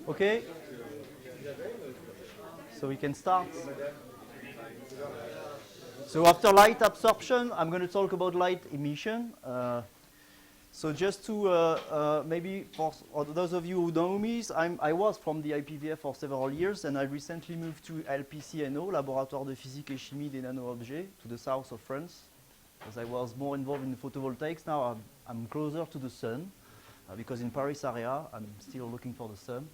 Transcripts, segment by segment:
Okay, so we can start. So after light absorption, I'm going to talk about light emission. So just to maybe for those of you who know me, I was from the IPVF for several years, and I recently moved to LPCNO, Laboratoire de Physique et Chimie des Nano-Objets, to the south of France, because I was more involved in photovoltaics. Now I'm closer to the sun, because in Paris area, I'm still looking for the sun.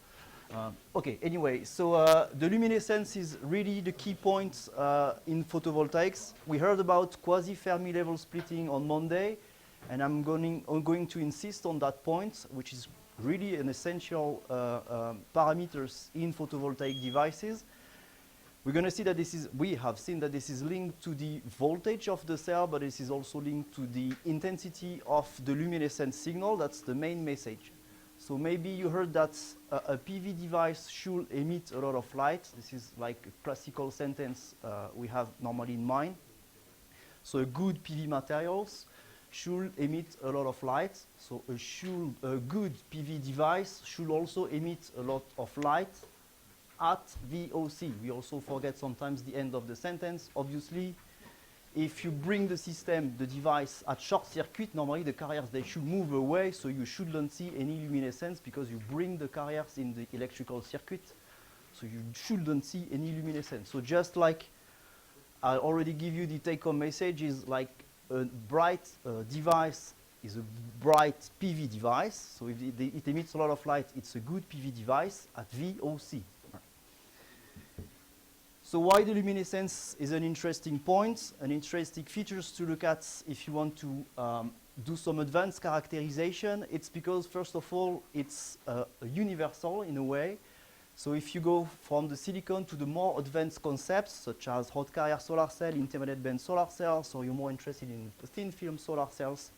Okay, anyway, so the luminescence is really the key point in photovoltaics. We heard about quasi-Fermi level splitting on Monday, and I'm going to insist on that point, which is really an essential parameters in photovoltaic devices. We're going to see that we have seen that this is linked to the voltage of the cell, but this is also linked to the intensity of the luminescence signal. That's the main message. So maybe you heard that a PV device should emit a lot of light. This is like a classical sentence we have normally in mind. So a good PV materials should emit a lot of light. So a good PV device should also emit a lot of light at VOC. We also forget sometimes the end of the sentence. Obviously, if you bring the system, the device at short circuit, normally the carriers, they should move away, so you shouldn't see any luminescence because you bring the carriers in the electrical circuit, so you shouldn't see any luminescence. So just like I already give you the take-home message is like a bright device is a bright PV device, so if it emits a lot of light, it's a good PV device at VOC. So why the luminescence is an interesting point, an interesting features to look at if you want to do some advanced characterization. It's because, first of all, it's universal in a way. So if you go from the silicon to the more advanced concepts, such as hot carrier solar cell, intermediate band solar cells, or you're more interested in thin film solar cells,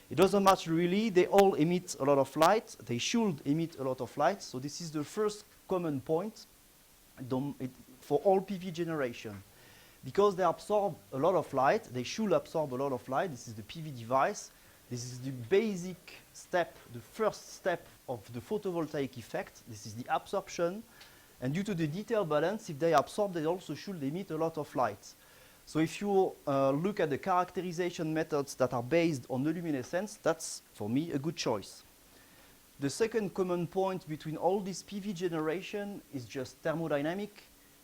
it doesn't matter really. They all emit a lot of light. They should emit a lot of light. So this is the first common point for all PV generation. Because they absorb a lot of light, they should absorb a lot of light. This is the PV device. This is the basic step, the first step of the photovoltaic effect. This is the absorption. And due to the detail balance, if they absorb, they also should emit a lot of light. So if you look at the characterization methods that are based on the luminescence, that's, for me, a good choice. The second common point between all this PV generation is just thermodynamic,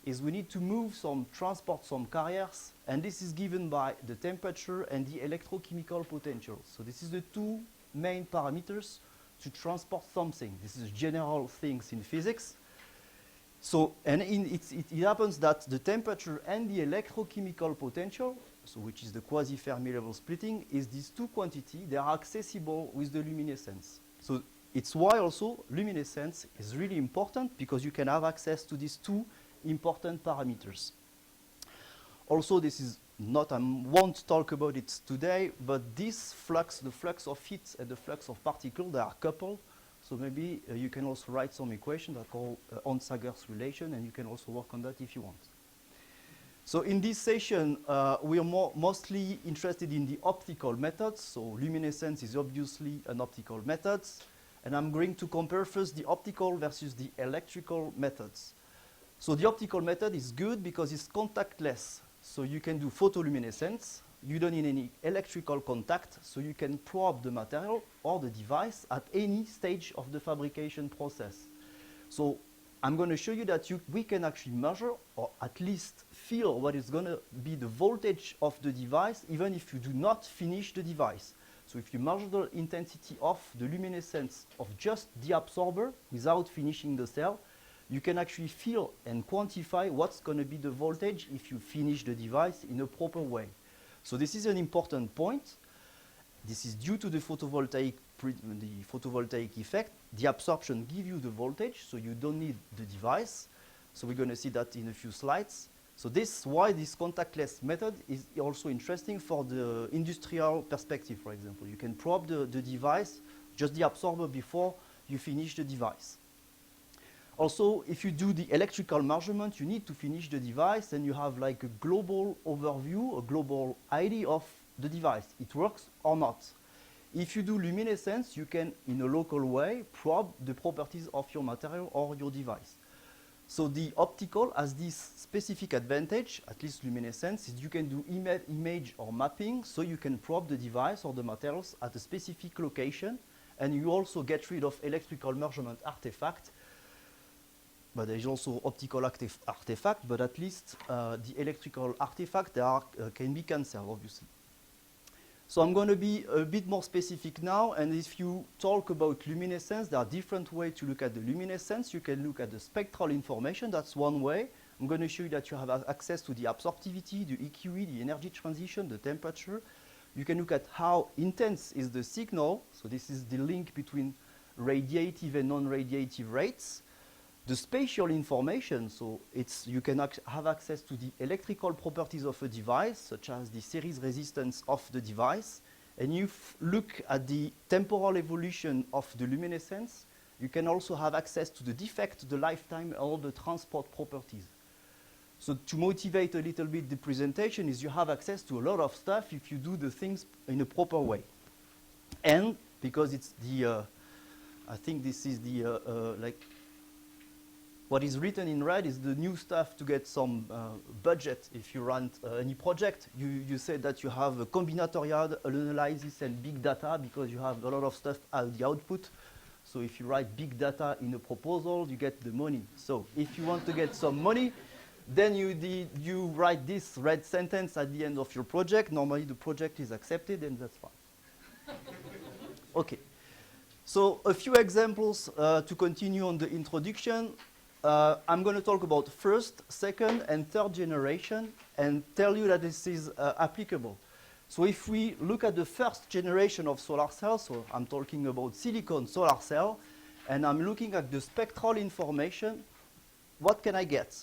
is we need to transport some carriers, and this is given by the temperature and the electrochemical potential. So this is the two main parameters to transport something. This is general things in physics. So, and it happens that the temperature and the electrochemical potential, so which is the quasi-Fermi level splitting, is these two quantities. They are accessible with the luminescence. So it's why also luminescence is really important, because you can have access to these two important parameters. Also, this is not, I won't talk about it today, but this flux, the flux of heat and the flux of particles, they are coupled. So maybe you can also write some equation that are called Onsager's relation, and you can also work on that if you want. So in this session, we are mostly interested in the optical methods. So luminescence is obviously an optical method. And I'm going to compare first the optical versus the electrical methods. So the optical method is good because it's contactless. So you can do photoluminescence. You don't need any electrical contact, so you can probe the material or the device at any stage of the fabrication process. So I'm going to show you that we can actually measure, or at least feel what is going to be the voltage of the device, even if you do not finish the device. So if you measure the intensity of the luminescence of just the absorber without finishing the cell, you can actually feel and quantify what's going to be the voltage if you finish the device in a proper way. So this is an important point. This is due to the photovoltaic effect. The absorption gives you the voltage, so you don't need the device. So we're going to see that in a few slides. So this is why this contactless method is also interesting for the industrial perspective, for example. You can probe the device, just the absorber before you finish the device. Also, if you do the electrical measurement, you need to finish the device, and you have like a global overview, a global idea of the device. It works or not. If you do luminescence, you can, in a local way, probe the properties of your material or your device. So the optical has this specific advantage, at least luminescence, is you can do image or mapping, so you can probe the device or the materials at a specific location, and you also get rid of electrical measurement artifact. But there is also optical artifact, but at least the electrical artifact can be cancelled, obviously. So I'm going to be a bit more specific now, and if you talk about luminescence, there are different ways to look at the luminescence. You can look at the spectral information, that's one way. I'm going to show you that you have access to the absorptivity, the EQE, the energy transition, the temperature. You can look at how intense is the signal, so this is the link between radiative and non-radiative rates. The spatial information, so you can have access to the electrical properties of a device, such as the series resistance of the device. And you look at the temporal evolution of the luminescence. You can also have access to the defect, the lifetime, all the transport properties. So to motivate a little bit the presentation is you have access to a lot of stuff if you do the things in a proper way. And because it's the, I think this is the, what is written in red is the new stuff to get some budget if you run any project. You said that you have a combinatorial analysis and big data because you have a lot of stuff at the output. So if you write big data in a proposal, you get the money. So if you want to get some money, then you write this red sentence at the end of your project. Normally the project is accepted and that's fine. Okay. So a few examples to continue on the introduction. I'm going to talk about first, second, and third generation and tell you that this is applicable. So if we look at the first generation of solar cells, so I'm talking about silicon solar cell, and I'm looking at the spectral information, what can I get?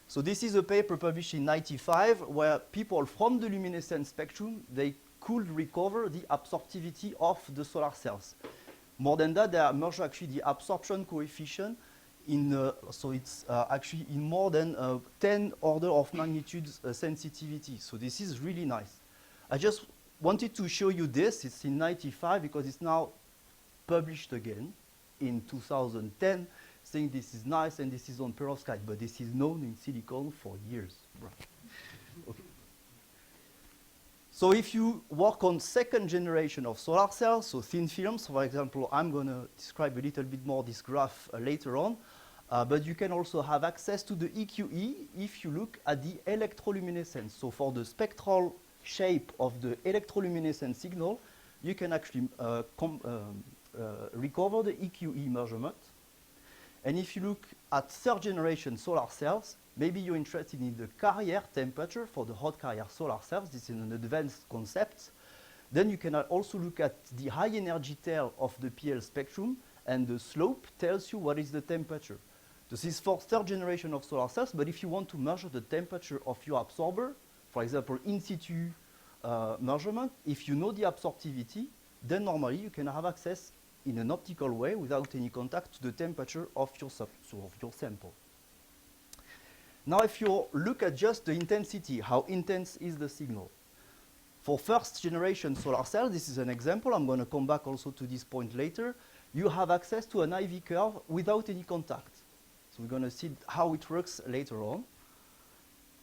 So this is a paper published in '95 where people from the luminescence spectrum, they could recover the absorptivity of the solar cells. More than that, they measure actually the absorption coefficient so it's actually in more than 10 order of magnitude sensitivity. So this is really nice. I just wanted to show you this. It's in '95 because it's now published again in 2010, saying this is nice and this is on perovskite, but this is known in silicon for years. Okay. So if you work on second generation of solar cells, so thin films, for example, I'm going to describe a little bit more this graph later on, but you can also have access to the EQE if you look at the electroluminescence. So for the spectral shape of the electroluminescent signal, you can actually recover the EQE measurement. And if you look at third generation solar cells, maybe you're interested in the carrier temperature for the hot carrier solar cells. This is an advanced concept. Then you can also look at the high energy tail of the PL spectrum, and the slope tells you what is the temperature. This is for third generation of solar cells, but if you want to measure the temperature of your absorber, for example, in situ measurement, if you know the absorptivity, then normally you can have access in an optical way without any contact to the temperature of your sample. Now if you look at just the intensity, how intense is the signal? For first generation solar cells, this is an example, I'm going to come back also to this point later, you have access to an IV curve without any contact. So we're going to see how it works later on.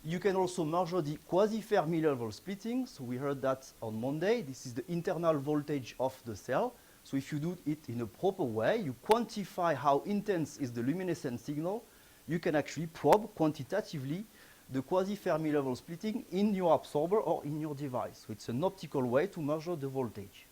You can also measure the quasi-Fermi level splitting, so we heard that on Monday. This is the internal voltage of the cell. So if you do it in a proper way, you quantify how intense is the luminescent signal, you can actually probe quantitatively the quasi-Fermi level splitting in your absorber or in your device. So it's an optical way to measure the voltage.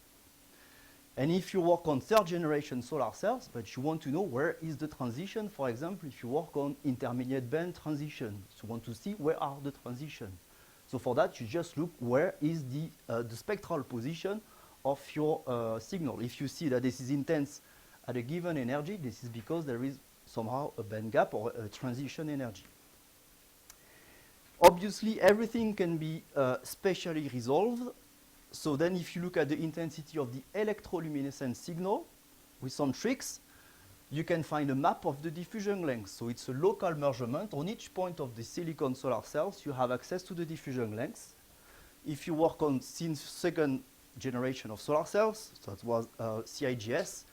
And if you work on third generation solar cells, but you want to know where is the transition, for example, if you work on intermediate band transition, so you want to see where are the transitions. So for that, you just look where is the spectral position of your signal. If you see that this is intense at a given energy, this is because there is somehow a band gap or a transition energy. Obviously, everything can be spatially resolved. So then if you look at the intensity of the electroluminescent signal, with some tricks, you can find a map of the diffusion length. So it's a local measurement. On each point of the silicon solar cells, you have access to the diffusion length. If you work on second generation of solar cells. So that was CIGS.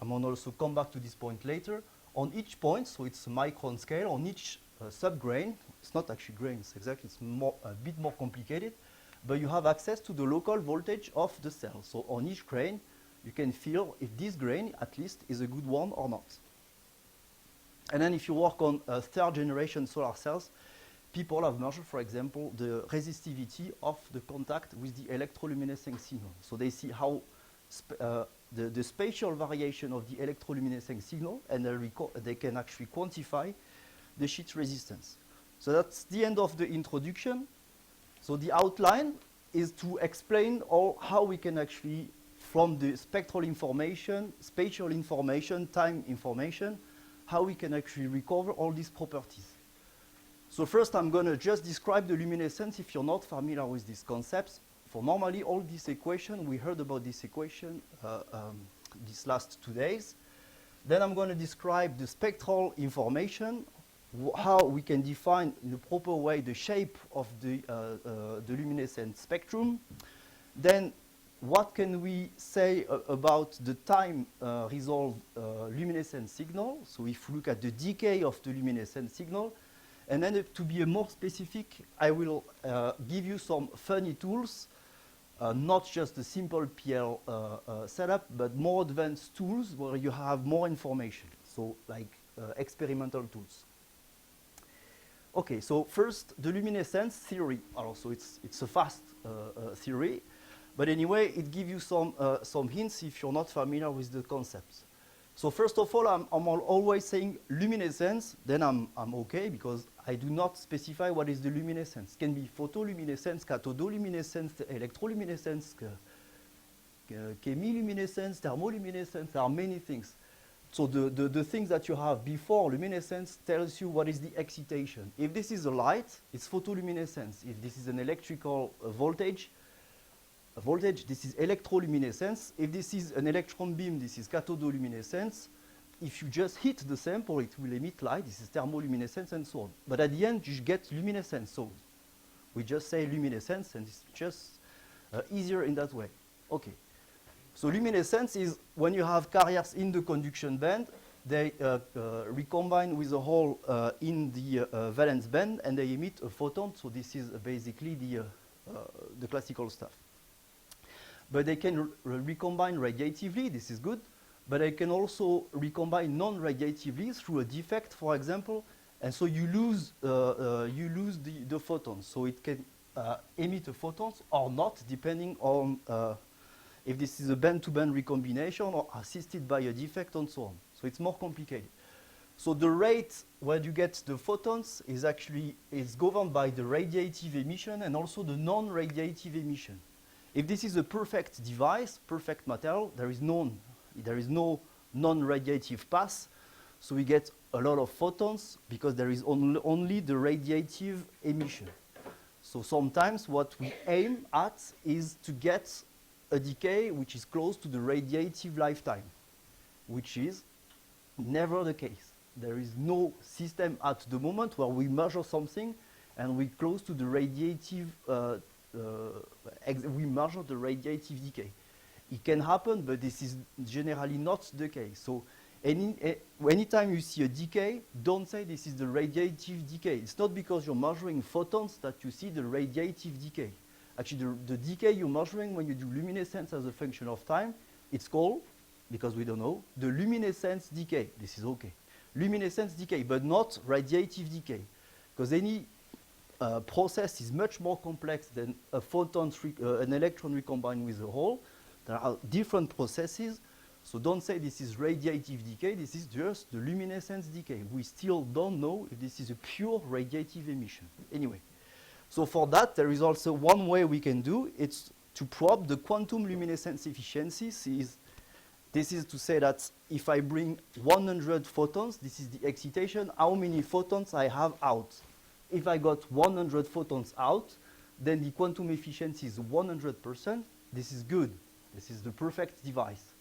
I'm going to also come back to this point later. On each point, so it's a micron scale, on each sub-grain, it's not actually grains exactly, it's a bit more complicated, but you have access to the local voltage of the cell. So on each grain, you can feel if this grain, at least, is a good one or not. And then if you work on third generation solar cells, people have measured, for example, the resistivity of the contact with the electroluminescent signal. So they see how the spatial variation of the electroluminescent signal, and they can actually quantify the sheet resistance. So that's the end of the introduction. So the outline is to explain how we can actually, from the spectral information, spatial information, time information, how we can actually recover all these properties. So first I'm going to just describe the luminescence if you're not familiar with these concepts. For normally all this equation, we heard about this equation these last 2 days. Then I'm going to describe the spectral information, how we can define in a proper way the shape of the luminescent spectrum. Then what can we say about the time resolved luminescent signal? So if we look at the decay of the luminescent signal, and then to be more specific, I will give you some funny tools, not just a simple PL setup, but more advanced tools where you have more information, so like experimental tools. Okay, so first, the luminescence theory. Also, it's a fast theory, but anyway, it gives you some hints if you're not familiar with the concepts. So first of all, I'm always saying luminescence, then I'm okay, because I do not specify what is the luminescence. It can be photoluminescence, cathodoluminescence, electroluminescence, chemiluminescence, thermoluminescence. There are many things. So the things that you have before luminescence tells you what is the excitation. If this is a light, it's photoluminescence. If this is an electrical voltage, this is electroluminescence. If this is an electron beam, this is cathodoluminescence. If you just hit the sample, it will emit light. This is thermoluminescence and so on. But at the end, you get luminescence. So we just say luminescence, and it's just easier in that way. Okay. So luminescence is when you have carriers in the conduction band, they recombine with a hole in the valence band, and they emit a photon. So this is basically the classical stuff. But they can recombine radiatively, this is good, but they can also recombine non-radiatively through a defect, for example, and so you lose the photons. So it can emit the photons or not, depending on if this is a band-to-band recombination or assisted by a defect and so on. So it's more complicated. So the rate where you get the photons is governed by the radiative emission and also the non-radiative emission. If this is a perfect device, perfect material, there is no non-radiative pass, so we get a lot of photons because there is only the radiative emission. So sometimes what we aim at is to get a decay which is close to the radiative lifetime, which is never the case. There is no system at the moment where we measure something and we're close to the radiative we measure the radiative decay. It can happen, but this is generally not the case. So anytime you see a decay, don't say this is the radiative decay. It's not because you're measuring photons that you see the radiative decay. Actually, the decay you're measuring when you do luminescence as a function of time, it's called, because we don't know, the luminescence decay. This is okay. Luminescence decay, but not radiative decay. Because any process is much more complex than a photon, an electron recombined with a hole. There are different processes, so don't say this is radiative decay, this is just the luminescence decay. We still don't know if this is a pure radiative emission. Anyway, so for that, there is also one way we can do, it's to probe the quantum luminescence efficiency. This is to say that if I bring 100 photons, this is the excitation, how many photons I have out. If I got 100 photons out, then the quantum efficiency is 100%. This is good. This is the perfect device.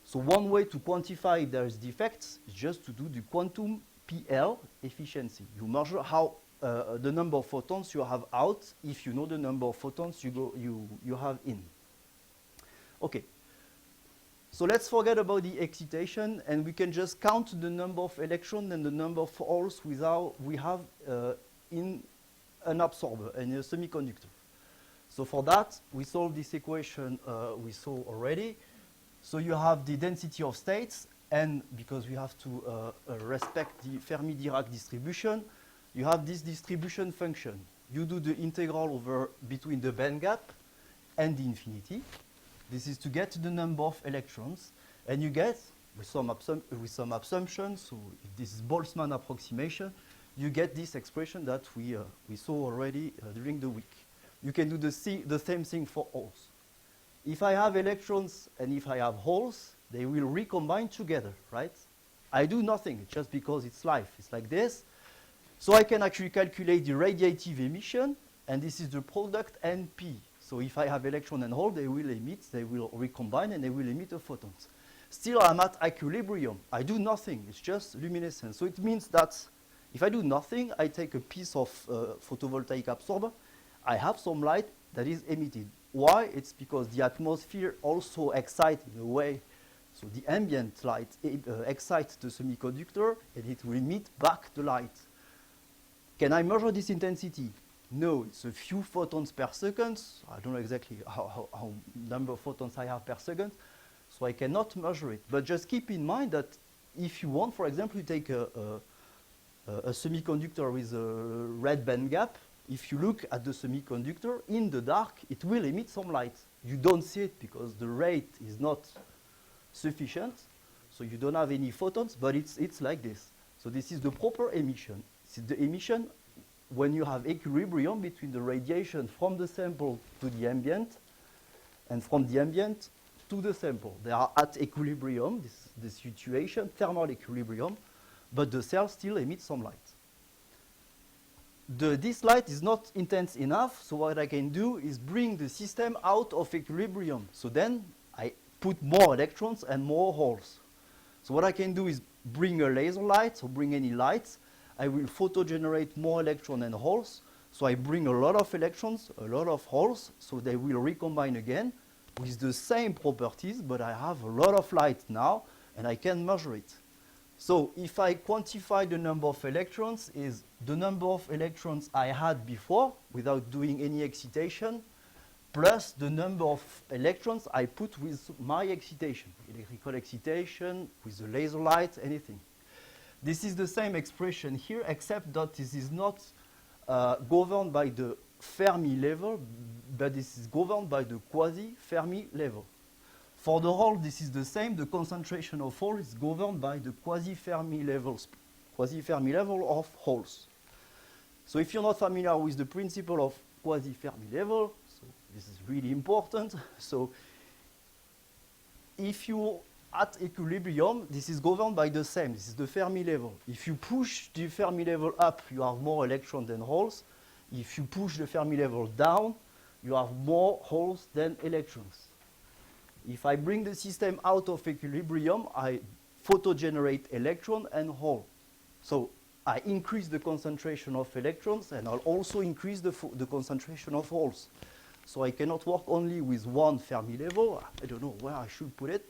So one way to quantify if there is defects is just to do the quantum PL efficiency. You measure how the number of photons you have out if you know the number of photons you have in. Okay. So let's forget about the excitation, and we can just count the number of electrons and the number of holes we have in an absorber, in a semiconductor. So for that, we solve this equation we saw already. So you have the density of states, and because we have to respect the Fermi-Dirac distribution, you have this distribution function. You do the integral over between the band gap and the infinity. This is to get the number of electrons, and you get, with some assumptions, so if this is Boltzmann approximation, you get this expression that we saw already during the week. You can do the same thing for holes. If I have electrons and if I have holes, they will recombine together, right? I do nothing, just because it's life. It's like this. So I can actually calculate the radiative emission, and this is the product NP. So if I have electron and hole, they will emit, they will recombine, and they will emit a photons. Still, I'm at equilibrium. I do nothing. It's just luminescence. So it means that if I do nothing, I take a piece of photovoltaic absorber, I have some light that is emitted. Why? It's because the atmosphere also excites in a way. So the ambient light excites the semiconductor, and it will emit back the light. Can I measure this intensity? No, it's a few photons per second. I don't know exactly how number of photons I have per second, so I cannot measure it. But just keep in mind that if you want, for example, you take a semiconductor with a red band gap. If you look at the semiconductor in the dark, it will emit some light. You don't see it because the rate is not sufficient, so you don't have any photons, but it's like this. So this is the proper emission. This is the emission when you have equilibrium between the radiation from the sample to the ambient and from the ambient to the sample. They are at equilibrium, this situation, thermal equilibrium, but the cell still emits some light. This light is not intense enough, so what I can do is bring the system out of equilibrium. So then I put more electrons and more holes. So what I can do is bring a laser light, or bring any lights. I will photogenerate more electrons and holes. So I bring a lot of electrons, a lot of holes, so they will recombine again with the same properties, but I have a lot of light now, and I can measure it. So if I quantify the number of electrons, is the number of electrons I had before without doing any excitation, plus the number of electrons I put with my excitation, electrical excitation, with the laser light, anything. This is the same expression here, except that this is not governed by the Fermi level, but this is governed by the quasi-Fermi level. For the hole, this is the same. The concentration of hole is governed by the quasi-Fermi level of holes. So if you're not familiar with the principle of quasi-Fermi level, so this is really important. So if you're at equilibrium, this is governed by the same. This is the Fermi level. If you push the Fermi level up, you have more electrons than holes. If you push the Fermi level down, you have more holes than electrons. If I bring the system out of equilibrium, I photogenerate electron and hole. So I increase the concentration of electrons, and I'll also increase the concentration of holes. So I cannot work only with one Fermi level. I don't know where I should put it.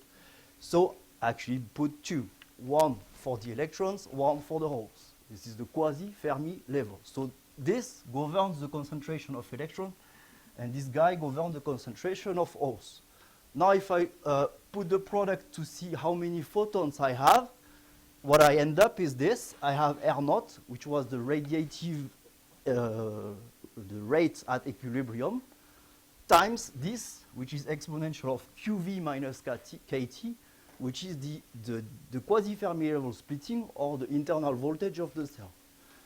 So I actually put two. One for the electrons, one for the holes. This is the quasi-Fermi level. So this governs the concentration of electrons, and this guy governs the concentration of holes. Now if I put the product to see how many photons I have, what I end up is this. I have R naught, which was the radiative, the rate at equilibrium, times this, which is exponential of QV minus KT, which is the quasi-Fermi level splitting, or the internal voltage of the cell.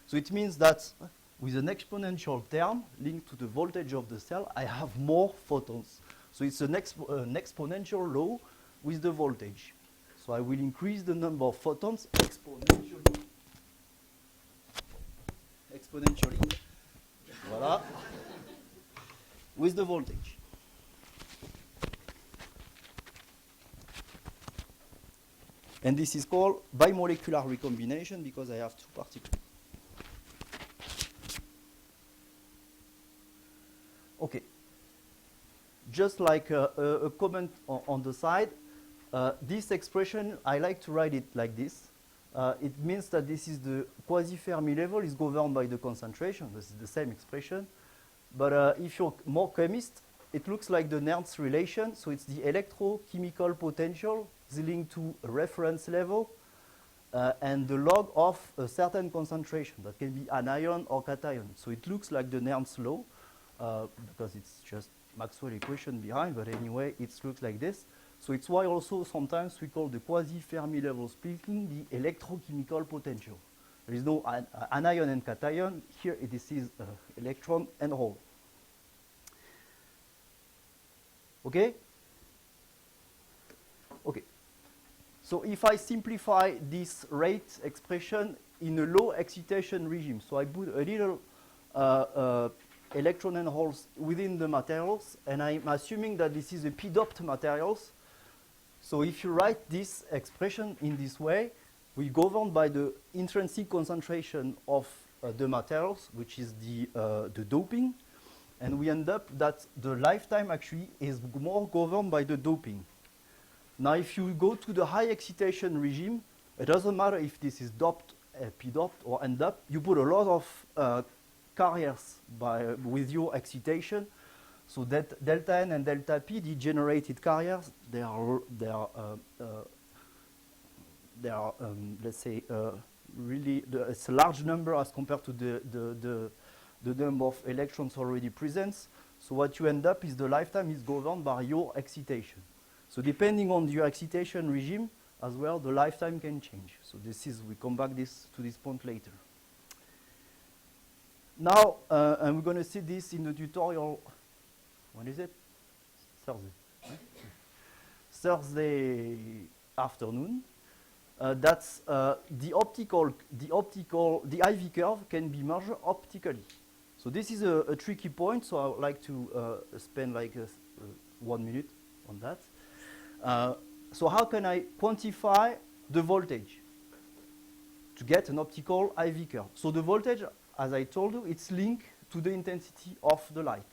So it means that with an exponential term linked to the voltage of the cell, I have more photons. So it's an exponential law with the voltage. So I will increase the number of photons exponentially. Voilà. With the voltage. And this is called bimolecular recombination because I have two particles. Okay. just like a comment on the side, this expression, I like to write it like this. It means that this is the quasi-Fermi level is governed by the concentration. This is the same expression. But if you're more chemist, it looks like the Nernst relation. So it's the electrochemical potential is linked to a reference level and the log of a certain concentration. That can be anion or cation. So it looks like the Nernst law because it's just Maxwell equation behind. But anyway, it looks like this. So it's why also sometimes we call the quasi-Fermi level splitting the electrochemical potential. There is no anion and cation. Here this is electron and hole. Okay? Okay. So if I simplify this rate expression in a low excitation regime, so I put a little electron and holes within the materials, and I'm assuming that this is a p-doped materials. So if you write this expression in this way, we govern by the intrinsic concentration of the materials, which is the doping, and we end up that the lifetime actually is more governed by the doping. Now, if you go to the high excitation regime, it doesn't matter if this is doped, p-doped, or end up, you put a lot of carriers with your excitation. So that delta N and delta P, the generated carriers, they are let's say, really, it's a large number as compared to the number of electrons already present. So what you end up is the lifetime is governed by your excitation. So depending on your excitation regime as well, the lifetime can change. So this is, we come back to this point later. Now, and we're going to see this in the tutorial. When is it? Thursday. Right? Thursday afternoon. That's the IV curve can be measured optically. So this is a tricky point. So I would like to spend like 1 minute on that. So how can I quantify the voltage to get an optical IV curve? So the voltage, as I told you, it's linked to the intensity of the light.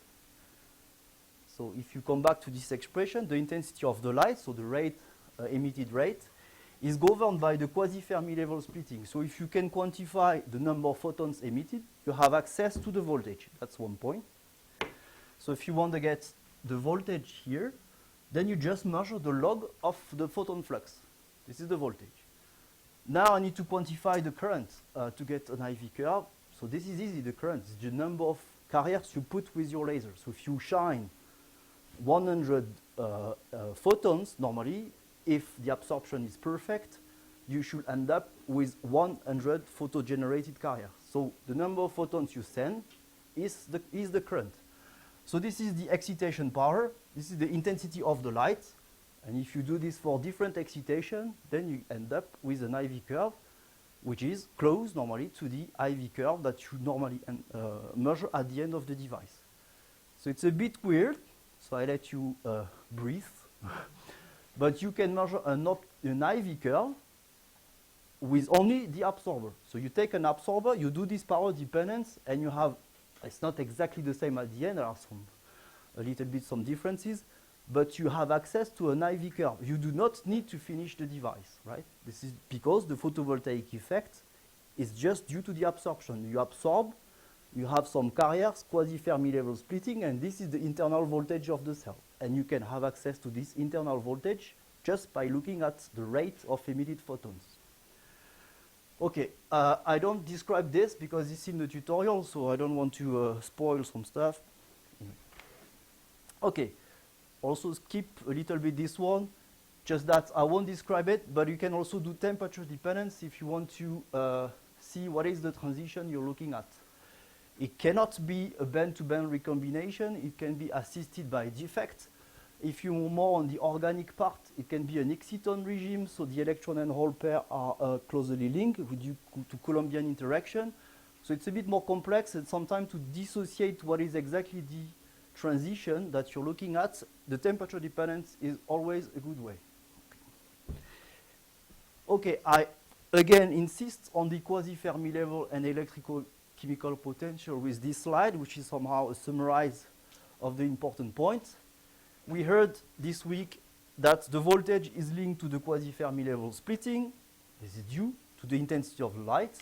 So if you come back to this expression, the intensity of the light, so the rate, emitted rate, is governed by the quasi-Fermi level splitting. So if you can quantify the number of photons emitted, you have access to the voltage. That's one point. So if you want to get the voltage here, then you just measure the log of the photon flux. This is the voltage. Now I need to quantify the current to get an IV curve. So this is easy, the current is the number of carriers you put with your laser. So if you shine 100 photons normally, if the absorption is perfect, you should end up with 100 photo-generated carriers. So the number of photons you send is the current. So this is the excitation power. This is the intensity of the light. And if you do this for different excitation, then you end up with an IV curve, which is close normally to the IV curve that you normally measure at the end of the device. So it's a bit weird. So I let you breathe. But you can measure an IV curve with only the absorber. So you take an absorber, you do this power dependence, and you have, it's not exactly the same at the end, there are a little bit some differences, but you have access to an IV curve. You do not need to finish the device, right? This is because the photovoltaic effect is just due to the absorption. You absorb, you have some carriers, quasi-Fermi level splitting, and this is the internal voltage of the cell. And you can have access to this internal voltage just by looking at the rate of emitted photons. Okay, I don't describe this because it's in the tutorial, so I don't want to spoil some stuff. Okay, also skip a little bit this one, just that I won't describe it, but you can also do temperature dependence if you want to see what is the transition you're looking at. It cannot be a band-to-band recombination. It can be assisted by defect. If you're more on the organic part, it can be an exciton regime, so the electron and hole pair are closely linked due to Colombian interaction. So it's a bit more complex, and sometimes to dissociate what is exactly the transition that you're looking at, the temperature dependence is always a good way. Okay, I again insist on the quasi-Fermi level and electrical chemical potential with this slide, which is somehow a summary of the important points. we heard this week that the voltage is linked to the quasi-Fermi level splitting. This is due to the intensity of light.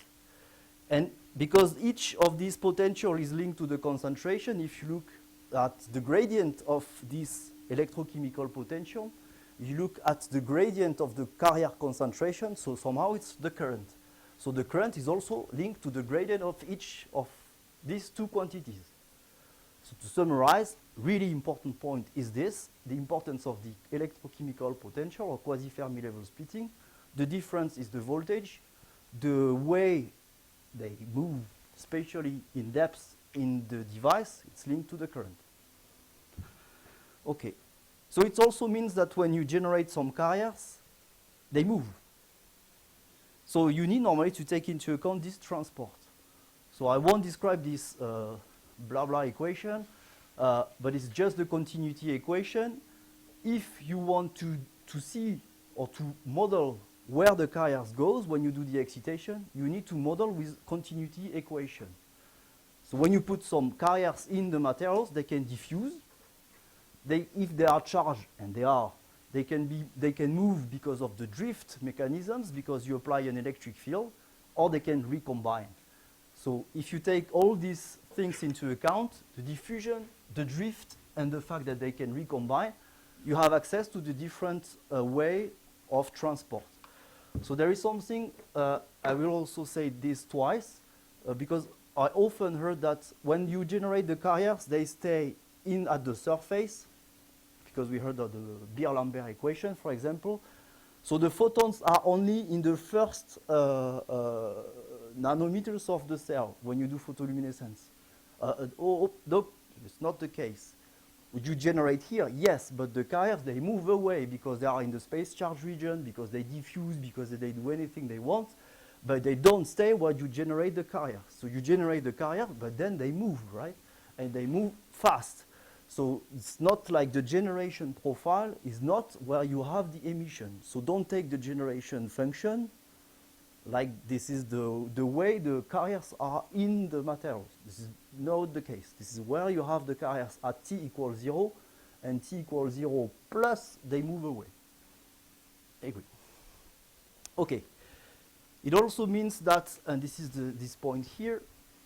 And because each of these potential is linked to the concentration, if you look at the gradient of this electrochemical potential, you look at the gradient of the carrier concentration, so somehow it's the current. So the current is also linked to the gradient of each of these two quantities. So to summarize, really important point is this, the importance of the electrochemical potential or quasi-Fermi level splitting. The difference is the voltage, the way they move spatially in depth in the device, it's linked to the current. Okay, so it also means that when you generate some carriers, they move. So you need normally to take into account this transport. So I won't describe this blah blah equation, but it's just the continuity equation. If you want to see or to model where the carriers goes when you do the excitation, you need to model with continuity equation. So when you put some carriers in the materials, they can diffuse. If they are charged, and they are, they can move because of the drift mechanisms, because you apply an electric field, or they can recombine. So if you take all these things into account, the diffusion, the drift, and the fact that they can recombine, you have access to the different way of transport. So there is something, I will also say this twice, because I often heard that when you generate the carriers, they stay in at the surface, because we heard of the Beer-Lambert equation, for example. So the photons are only in the first nanometers of the cell when you do photoluminescence. No, it's not the case. Would you generate here? Yes, but the carriers, they move away because they are in the space charge region, because they diffuse, because they do anything they want, but they don't stay where you generate the carrier. So you generate the carrier, but then they move, right? And they move fast. So it's not like the generation profile is not where you have the emission. So don't take the generation function like this is the way the carriers are in the materials. This is not the case. This is where you have the carriers at t equals 0, and t equals 0 plus they move away. Agree. Okay. It also means that, and this is this point here,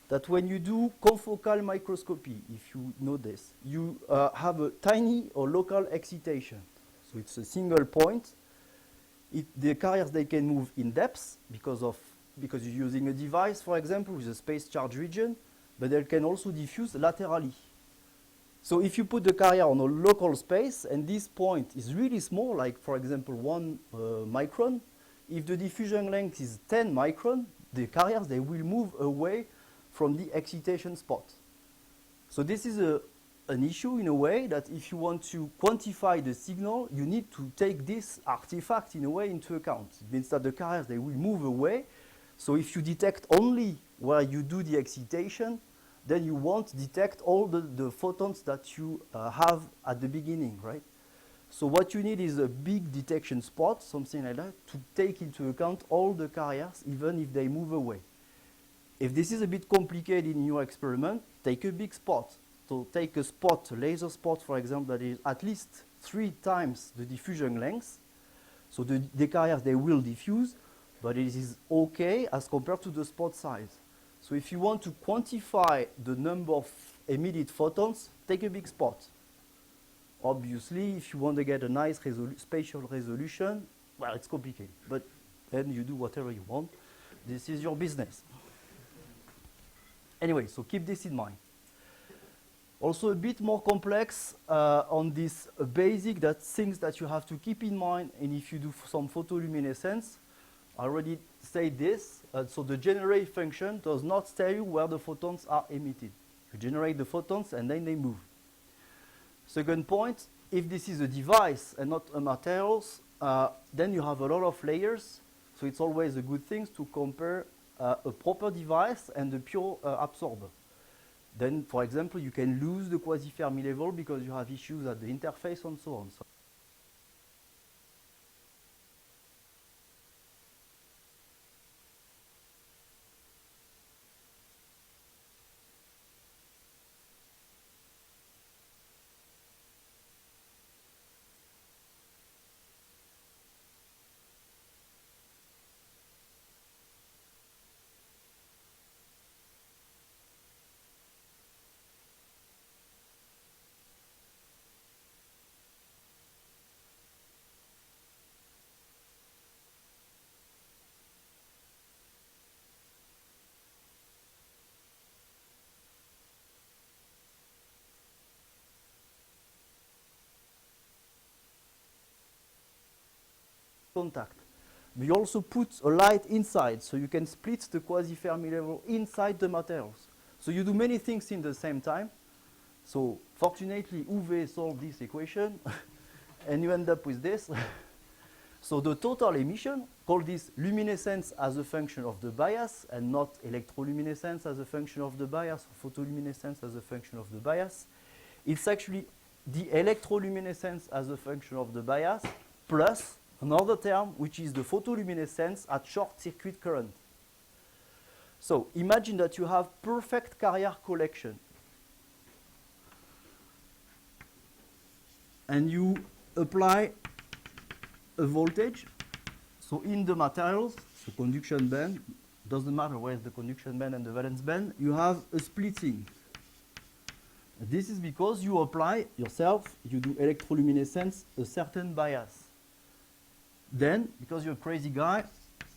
that when you do confocal microscopy, if you know this, you have a tiny or local excitation. So it's a single point. The carriers, they can move in depth because you're using a device, for example, with a space charge region, but they can also diffuse laterally. So if you put the carrier on a local space, and this point is really small, like for example 1 micron, if the diffusion length is 10 micron, the carriers, they will move away from the excitation spot. So this is an issue in a way that if you want to quantify the signal, you need to take this artifact in a way into account. It means that the carriers, they will move away. So if you detect only where you do the excitation, then you won't detect all the photons that you have at the beginning, right? So what you need is a big detection spot, something like that, to take into account all the carriers, even if they move away. If this is a bit complicated in your experiment, take a big spot. So take a spot, a laser spot, for example, that is at least 3 times the diffusion length. So the carriers, they will diffuse, but it is okay as compared to the spot size. So if you want to quantify the number of emitted photons, take a big spot. Obviously, if you want to get a nice spatial resolution, well, it's complicated, but then you do whatever you want. This is your business. Anyway, so keep this in mind. Also a bit more complex on this basic things that you have to keep in mind, and if you do some photoluminescence, I already said this, so the generate function does not tell you where the photons are emitted. You generate the photons and then they move. Second point, if this is a device and not a materials, then you have a lot of layers, so it's always a good thing to compare a proper device and a pure absorber. Then, for example, you can lose the quasi-Fermi level because you have issues at the interface and so on. So contact. But you also put a light inside, so you can split the quasi-Fermi level inside the materials. So you do many things in the same time. So fortunately, Uwe solved this equation, and you end up with this. So the total emission, call this luminescence as a function of the bias, and not electroluminescence as a function of the bias, or photoluminescence as a function of the bias. It's actually the electroluminescence as a function of the bias, plus another term, which is the photoluminescence at short circuit current. So imagine that you have perfect carrier collection. And you apply a voltage. So in the materials, the conduction band, doesn't matter where's the conduction band and the valence band, you have a splitting. This is because you apply yourself, you do electroluminescence, a certain bias. Then, because you're a crazy guy,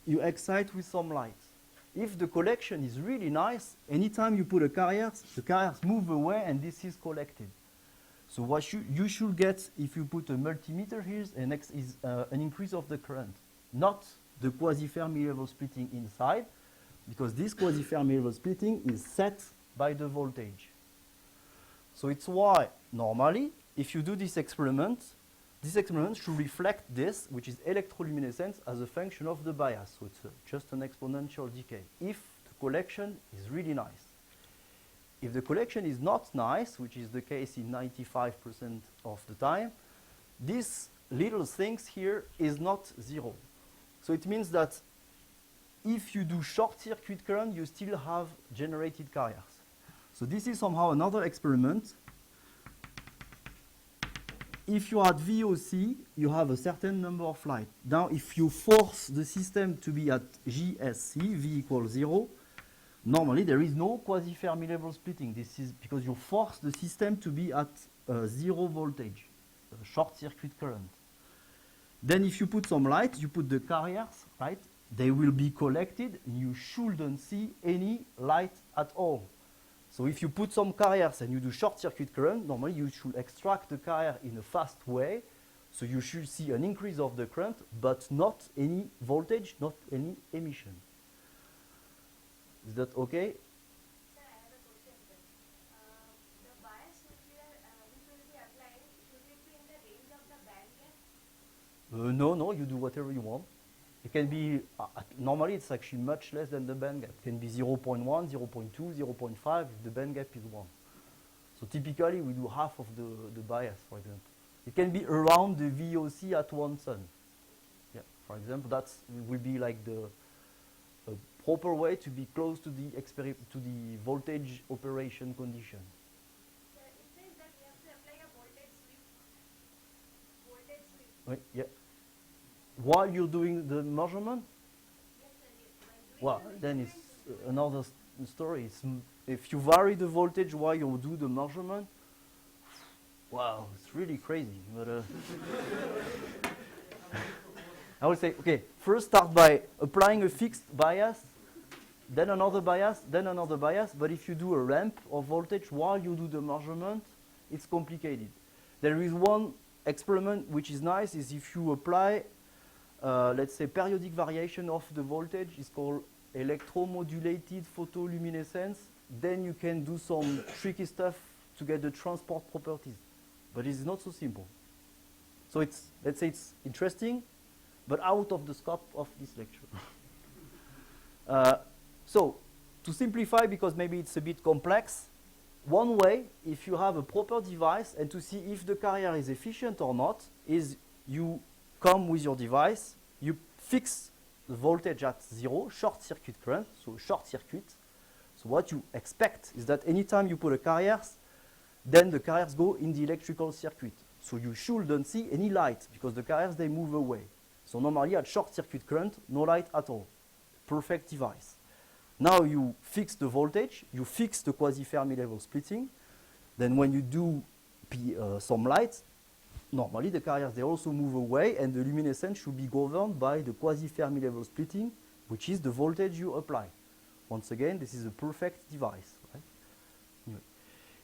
you excite with some light. If the collection is really nice, anytime you put the carriers move away and this is collected. So what you should get if you put a multimeter here is an increase of the current, not the quasi-Fermi level splitting inside, because this quasi-Fermi level splitting is set by the voltage. So it's why normally, if you do this experiment should reflect this, which is electroluminescence as a function of the bias. So it's just an exponential decay, if the collection is really nice. If the collection is not nice, which is the case in 95% of the time, this little things here is not zero. So it means that if you do short circuit current, you still have generated carriers. So this is somehow another experiment. If you are at VOC, you have a certain number of light. Now, if you force the system to be at GSC, V equals 0, normally there is no quasi-Fermi level splitting. This is because you force the system to be at 0 voltage, short circuit current. Then if you put some light, you put the carriers, right? They will be collected. You shouldn't see any light at all. So if you put some carriers and you do short circuit current, normally you should extract the carrier in a fast way. So you should see an increase of the current, but not any voltage, not any emission. Is that okay? Sir, I have a question, sir. The bias which we will be applying, should it be in the range of the band gap? No, you do whatever you want. It can be, normally it's actually much less than the band gap. It can be 0.1, 0.2, 0.5 if the band gap is 1. So typically we do half of the bias, for example. It can be around the VOC at 1 sun. Yeah, for example, that will be like the proper way to be close to the voltage operation condition. Sir, it says that we have to apply a voltage sweep. Voltage sweep. Right, yeah. While you're doing the measurement? Yes, sir. Yes. Well, then it's another story. If you vary the voltage while you do the measurement, wow, it's really crazy. But I would say, okay, first start by applying a fixed bias, then another bias, then another bias. But if you do a ramp of voltage while you do the measurement, it's complicated. There is one experiment which is nice, is if you apply let's say periodic variation of the voltage, is called electromodulated photoluminescence. Then you can do some tricky stuff to get the transport properties, but it's not so simple. So it's, let's say it's interesting, but out of the scope of this lecture. So to simplify, because maybe it's a bit complex, one way, if you have a proper device and to see if the carrier is efficient or not, is you come with your device, you fix the voltage at 0, short circuit current, so short circuit. So what you expect is that anytime you put a carriers, then the carriers go in the electrical circuit. So you shouldn't see any light because the carriers, they move away. So normally at short circuit current, no light at all. Perfect device. Now you fix the voltage, you fix the quasi-Fermi level splitting. Then when you do some light, normally the carriers, they also move away, and the luminescence should be governed by the quasi-Fermi level splitting, which is the voltage you apply. Once again, this is a perfect device. Right? Anyway.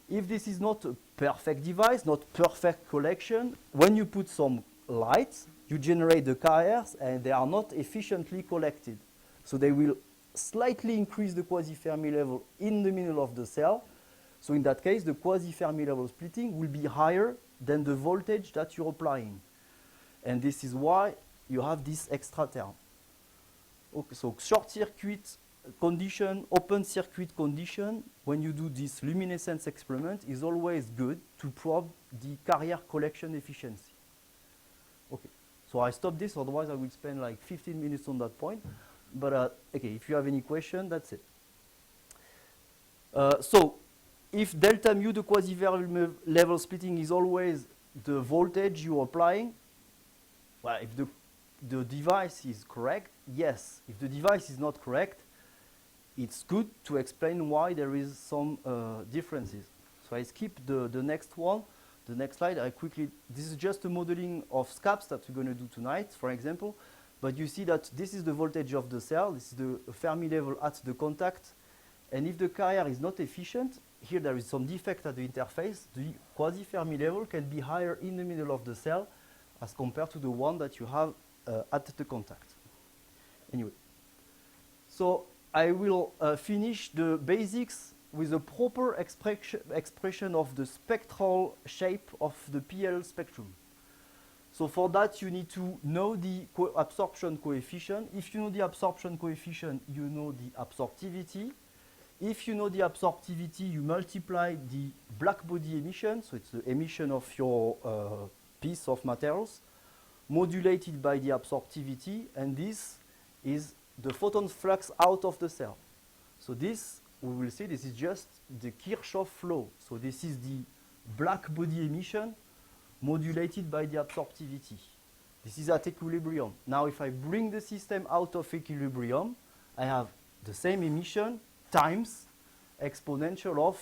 If this is not a perfect device, not perfect collection, when you put some light, you generate the carriers and they are not efficiently collected. So they will slightly increase the quasi-Fermi level in the middle of the cell. So in that case, the quasi-Fermi level splitting will be higher than the voltage that you're applying. And this is why you have this extra term. Okay, so short circuit condition, open circuit condition, when you do this luminescence experiment, is always good to probe the carrier collection efficiency. Okay, so I stop this, otherwise I will spend like 15 minutes on that point. But okay, if you have any question, that's it. So if delta mu, the quasi-Fermi level splitting, is always the voltage you're applying, well, if the device is correct, yes. If the device is not correct, it's good to explain why there is some differences. So I skip the next one, the next slide. This is just a modeling of SCAPs that we're going to do tonight, for example. But you see that this is the voltage of the cell. This is the Fermi level at the contact. And if the carrier is not efficient, here there is some defect at the interface. The quasi-Fermi level can be higher in the middle of the cell as compared to the one that you have at the contact. Anyway, so I will finish the basics with a proper expression of the spectral shape of the PL spectrum. So for that, you need to know the absorption coefficient. If you know the absorption coefficient, you know the absorptivity. If you know the absorptivity, you multiply the black body emission, so it's the emission of your piece of materials, modulated by the absorptivity, and this is the photon flux out of the cell. So this, we will see, this is just the Kirchhoff law. So this is the black body emission modulated by the absorptivity. This is at equilibrium. Now if I bring the system out of equilibrium, I have the same emission times exponential of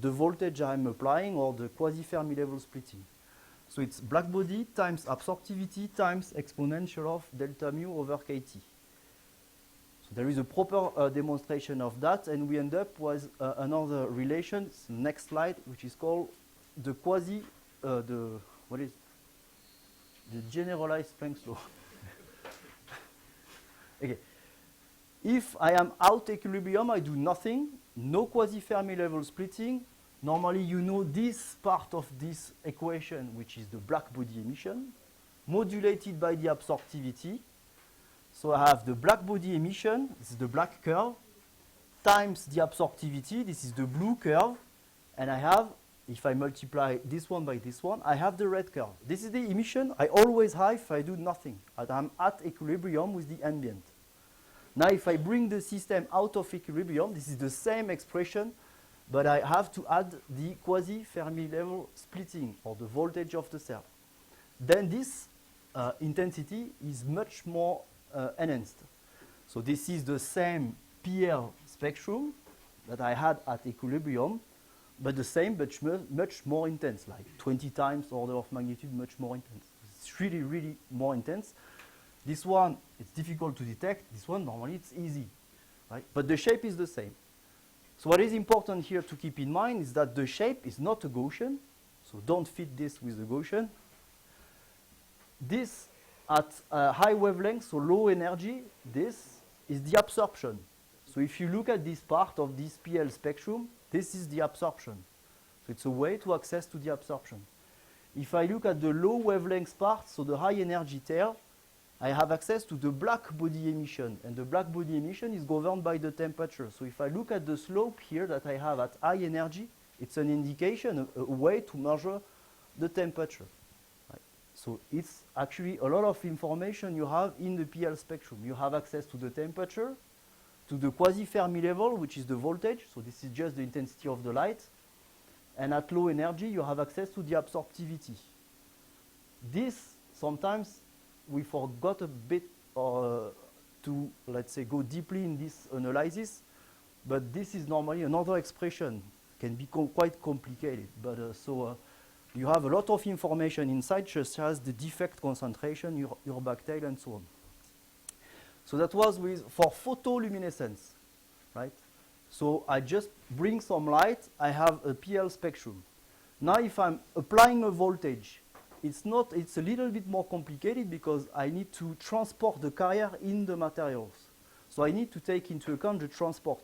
the voltage I'm applying, or the quasi-Fermi level splitting. So it's black body times absorptivity times exponential of delta mu over kT. So there is a proper demonstration of that, and we end up with another relation, next slide, which is called the the generalized Planck's law. Okay. If I am out equilibrium, I do nothing, no quasi-Fermi level splitting. Normally, you know this part of this equation, which is the black body emission, modulated by the absorptivity. So I have the black body emission, this is the black curve, times the absorptivity, this is the blue curve, and I have, if I multiply this one by this one, I have the red curve. This is the emission I always have if I do nothing. I'm at equilibrium with the ambient. Now if I bring the system out of equilibrium, this is the same expression, but I have to add the quasi-Fermi level splitting, or the voltage of the cell. Then this intensity is much more enhanced. So this is the same PL spectrum that I had at equilibrium, but the same, but much more intense, like 20 times order of magnitude much more intense. It's really, really more intense. This one, it's difficult to detect. This one, normally, it's easy, right? But the shape is the same. So what is important here to keep in mind is that the shape is not a Gaussian, so don't fit this with a Gaussian. This at high wavelength, so low energy, this is the absorption. So if you look at this part of this PL spectrum, this is the absorption. So it's a way to access to the absorption. If I look at the low wavelength part, so the high energy tail, I have access to the black body emission, and the black body emission is governed by the temperature. So if I look at the slope here that I have at high energy, it's an indication, a way to measure the temperature. Right. So it's actually a lot of information you have in the PL spectrum. You have access to the temperature, to the quasi-Fermi level, which is the voltage, so this is just the intensity of the light, and at low energy you have access to the absorptivity. This, sometimes we forgot a bit to, let's say, go deeply in this analysis, but this is normally another expression, can be quite complicated, but you have a lot of information inside, such as the defect concentration, your backtail, and so on. So that was for photoluminescence, right? So I just bring some light, I have a PL spectrum. Now if I'm applying a voltage, it's a little bit more complicated because I need to transport the carrier in the materials. So I need to take into account the transport.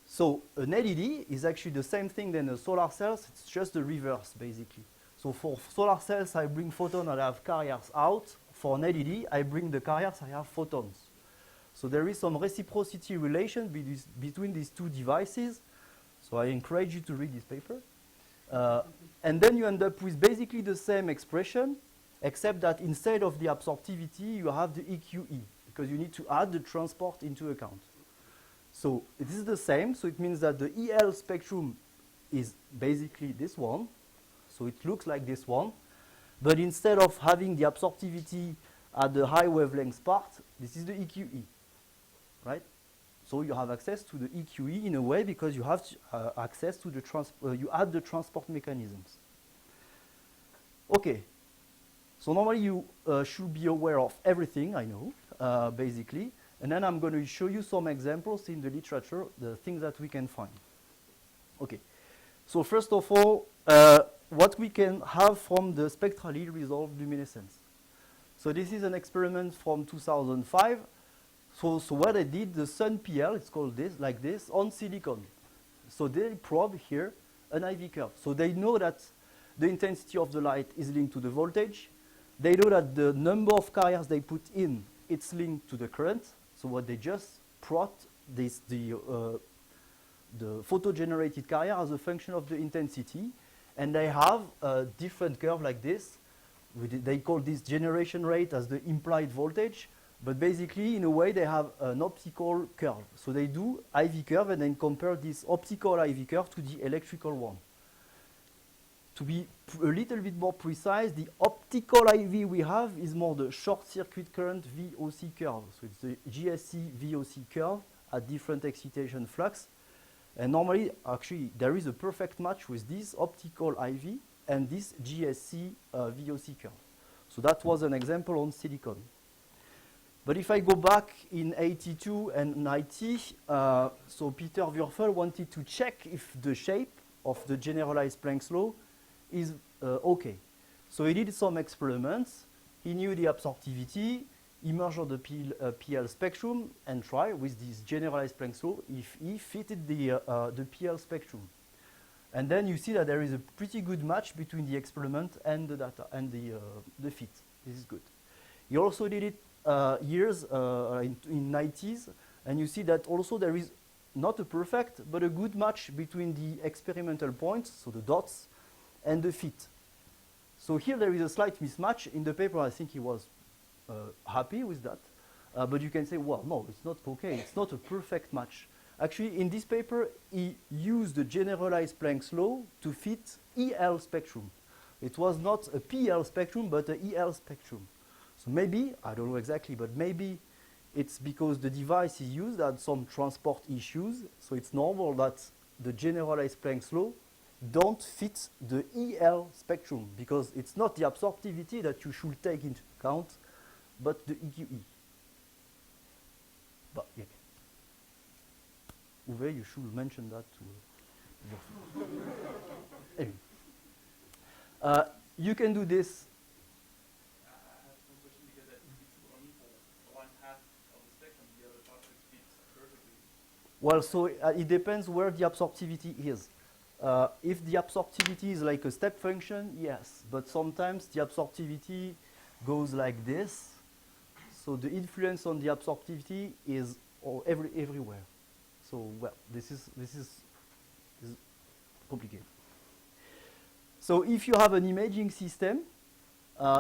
So an LED is actually the same thing than a solar cells, it's just the reverse basically. So for solar cells I bring photons and I have carriers out. For an LED I bring the carriers, I have photons. So there is some reciprocity relation between these two devices. So I encourage you to read this paper. And then you end up with basically the same expression, except that instead of the absorptivity, you have the EQE, because you need to add the transport into account. So this is the same, so it means that the EL spectrum is basically this one. So it looks like this one. But instead of having the absorptivity at the high wavelength part, this is the EQE, right? So you have access to the EQE in a way because you have access to the you add the transport mechanisms. Okay, so normally you should be aware of everything, I know, basically. And then I'm going to show you some examples in the literature, the things that we can find. Okay, so first of all, what we can have from the spectrally resolved luminescence. So this is an experiment from 2005. So what I did, the sun PL, it's called this, like this, on silicon. So they probe here an IV curve. So they know that the intensity of the light is linked to the voltage. They know that the number of carriers they put in, it's linked to the current. So what they just plot this, the photo-generated carrier as a function of the intensity. And they have a different curve like this. They call this generation rate as the implied voltage. But basically, in a way, they have an optical curve. So they do IV curve and then compare this optical IV curve to the electrical one. To be a little bit more precise, the optical IV we have is more the short circuit current VOC curve. So it's the GSC VOC curve at different excitation flux. And normally, actually, there is a perfect match with this optical IV and this GSC VOC curve. So that was an example on silicon. But if I go back in 82 and 90, so Peter Würfel wanted to check if the shape of the generalized Planck's law is okay. So he did some experiments. He knew the absorptivity. He measured the PL spectrum and tried with this generalized Planck's law if he fitted the PL spectrum. And then you see that there is a pretty good match between the experiment and the data and the fit. This is good. He also did it years in 90s, and you see that also there is not a perfect, but a good match between the experimental points, so the dots, and the fit. So here there is a slight mismatch. In the paper, I think he was happy with that. But you can say, well, no, it's not okay. It's not a perfect match. Actually, in this paper, he used the generalized Planck's law to fit EL spectrum. It was not a PL spectrum, but a EL spectrum. So maybe, I don't know exactly, but maybe it's because the device he used had some transport issues. So it's normal that the generalized Planck's law don't fit the EL spectrum because it's not the absorptivity that you should take into account, but the EQE. But yeah. Uwe, you should mention that to anyway. You can do this. I have one question because that would be true only for one half of the spectrum. The other part fits perfectly. Well, so it depends where the absorptivity is. If the absorptivity is like a step function, yes. But sometimes the absorptivity goes like this. So the influence on the absorptivity is everywhere. So, well, this is complicated. So if you have an imaging system,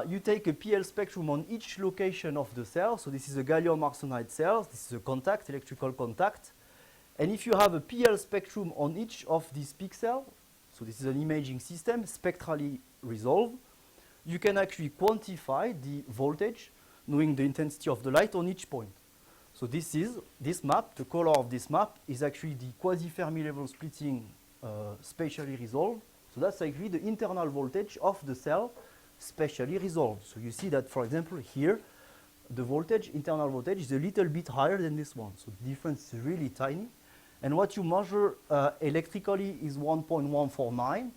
you take a PL spectrum on each location of the cell. So this is a gallium arsenide cell. This is a contact, electrical contact. And if you have a PL spectrum on each of these pixels, so this is an imaging system, spectrally resolved, you can actually quantify the voltage, knowing the intensity of the light on each point. So this map, the color of this map is actually the quasi-Fermi level splitting spatially resolved. So that's actually the internal voltage of the cell spatially resolved. So you see that, for example, here, the voltage, internal voltage, is a little bit higher than this one. So the difference is really tiny. And what you measure electrically is 1.149.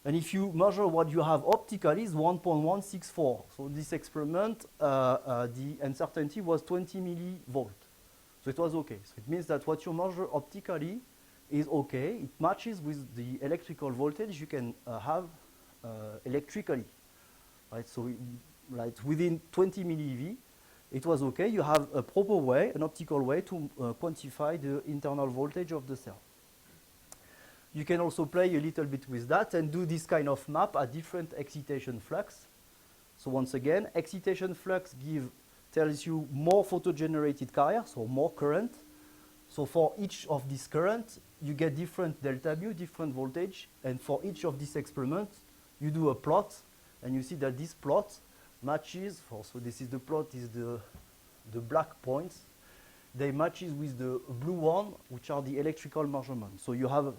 And if you measure what you have optically is 1.164. So this experiment, the uncertainty was 20 millivolt. So it was okay. So it means that what you measure optically is okay. It matches with the electrical voltage you can have electrically. Right? So right, within 20 millieV, it was okay. You have a proper way, an optical way to quantify the internal voltage of the cell. You can also play a little bit with that and do this kind of map at different excitation flux. So once again, excitation flux tells you more photo-generated carrier, so more current. So for each of these current, you get different delta mu, different voltage, and for each of these experiments, you do a plot, and you see that this plot matches, so this is the plot, is the black points. They matches with the blue one, which are the electrical measurements. So you have,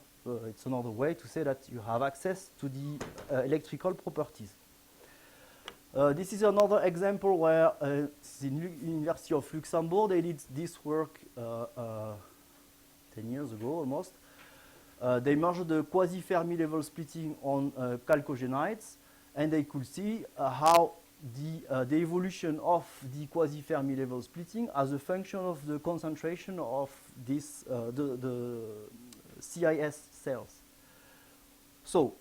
it's another way to say that you have access to the electrical properties. This is another example where the University of Luxembourg, they did this work 10 years ago almost. They measured the quasi-Fermi level splitting on chalcogenides, and they could see how the evolution of the quasi-Fermi level splitting as a function of the concentration of this, the CIS cells. So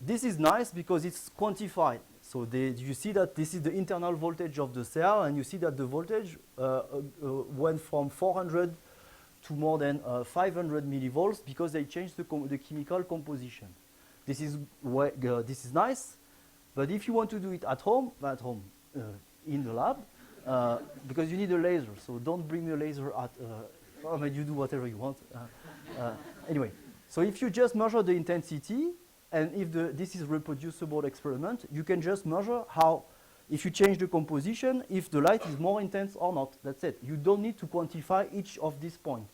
this is nice because it's quantified. So you see that this is the internal voltage of the cell, and you see that the voltage went from 400 to more than 500 millivolts because they changed the chemical composition. This is nice, but if you want to do it at home, in the lab, because you need a laser, so don't bring the laser at, I mean, you do whatever you want. Anyway, so if you just measure the intensity, and if this is reproducible experiment, you can just measure how, if you change the composition, if the light is more intense or not. That's it. You don't need to quantify each of these points.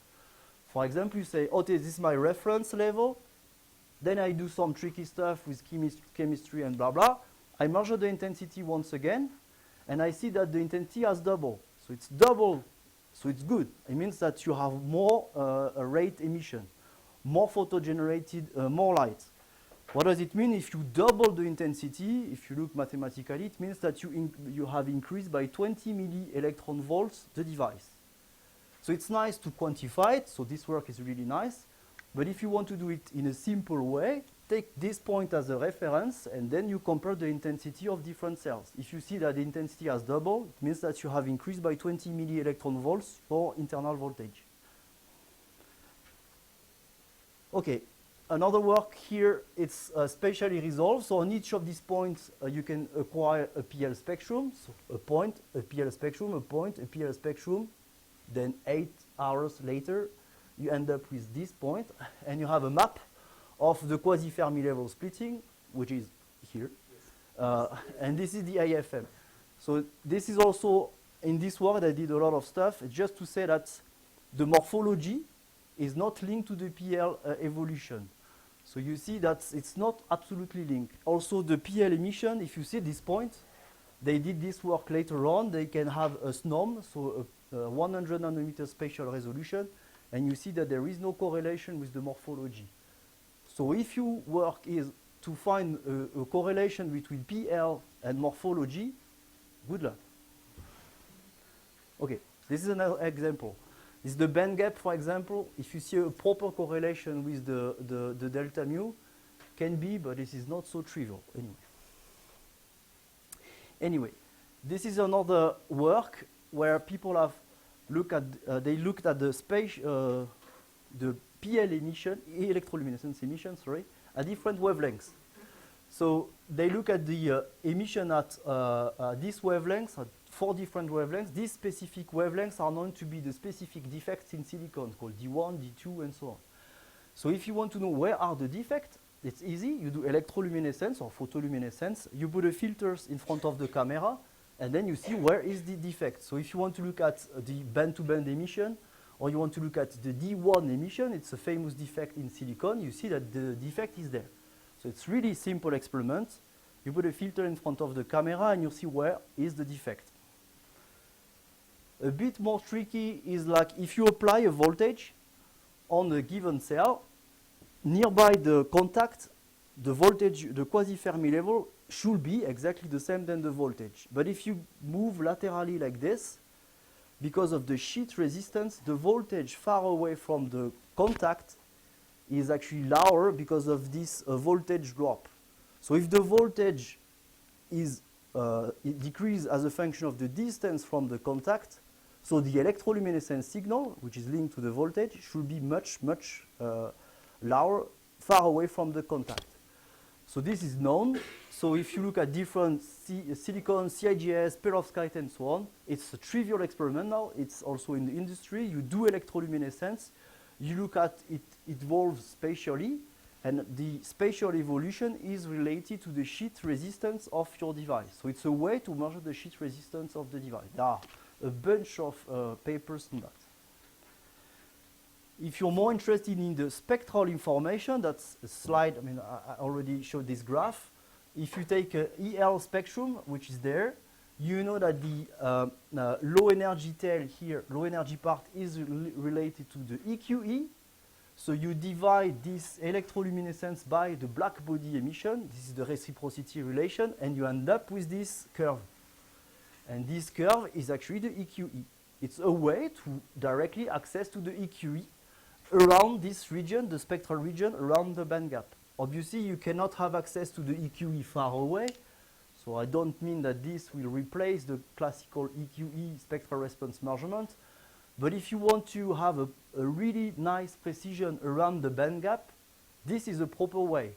For example, you say, okay, this is my reference level. Then I do some tricky stuff with chemistry and blah, blah. I measure the intensity once again, and I see that the intensity has doubled. So it's double, so it's good. It means that you have more rate emission, more photo-generated, more light. What does it mean if you double the intensity? If you look mathematically, it means that you have increased by 20 milli-electron volts the device. So it's nice to quantify it, so this work is really nice. But if you want to do it in a simple way, take this point as a reference, and then you compare the intensity of different cells. If you see that the intensity has doubled, it means that you have increased by 20 milli-electron volts for internal voltage. Okay. Another work here, it's spatially resolved. So on each of these points, you can acquire a PL spectrum. So a point, a PL spectrum, a point, a PL spectrum. Then 8 hours later, you end up with this point. And you have a map of the quasi-Fermi level splitting, which is here. And this is the AFM. So this is also, in this work, I did a lot of stuff. Just to say that the morphology is not linked to the PL evolution. So you see that it's not absolutely linked. Also the PL emission, if you see this point, they did this work later on. They can have a SNOM, so a 100 nanometer spatial resolution, and you see that there is no correlation with the morphology. So if your work is to find a correlation between PL and morphology, good luck. Okay, this is another example. This is the band gap, for example. If you see a proper correlation with the delta mu, can be, but this is not so trivial anyway. This is another work where people have looked at the space, the PL emission, electroluminescence emission, sorry, at different wavelengths. So they look at the emission at this wavelengths, at 4 different wavelengths. These specific wavelengths are known to be the specific defects in silicon, called D1, D2, and so on. So if you want to know where are the defects, it's easy. You do electroluminescence or photoluminescence. You put the filters in front of the camera, and then you see where is the defect. So if you want to look at the band-to-band emission, or you want to look at the D1 emission, it's a famous defect in silicon. You see that the defect is there. So it's really simple experiment. You put a filter in front of the camera, and you see where is the defect. A bit more tricky is like if you apply a voltage on a given cell, nearby the contact, the voltage, the quasi-Fermi level should be exactly the same than the voltage. But if you move laterally like this, because of the sheet resistance, the voltage far away from the contact is actually lower because of this voltage drop. So if the voltage is it decreases as a function of the distance from the contact, so the electroluminescence signal, which is linked to the voltage, should be much lower, far away from the contact. So this is known. So if you look at different silicon, CIGS, perovskite, and so on, it's a trivial experiment now. It's also in the industry. You do electroluminescence. You look at it evolves spatially, and the spatial evolution is related to the sheet resistance of your device. So it's a way to measure the sheet resistance of the device. There are a bunch of papers on that. If you're more interested in the spectral information, that's a slide. I mean, I already showed this graph. If you take a EL spectrum, which is there, you know that the low energy tail here, low energy part, is related to the EQE. So you divide this electroluminescence by the black body emission. This is the reciprocity relation, and you end up with this curve. And this curve is actually the EQE. It's a way to directly access to the EQE around this region, the spectral region, around the band gap. Obviously, you cannot have access to the EQE far away. So I don't mean that this will replace the classical EQE spectral response measurement. But if you want to have a really nice precision around the band gap, this is a proper way.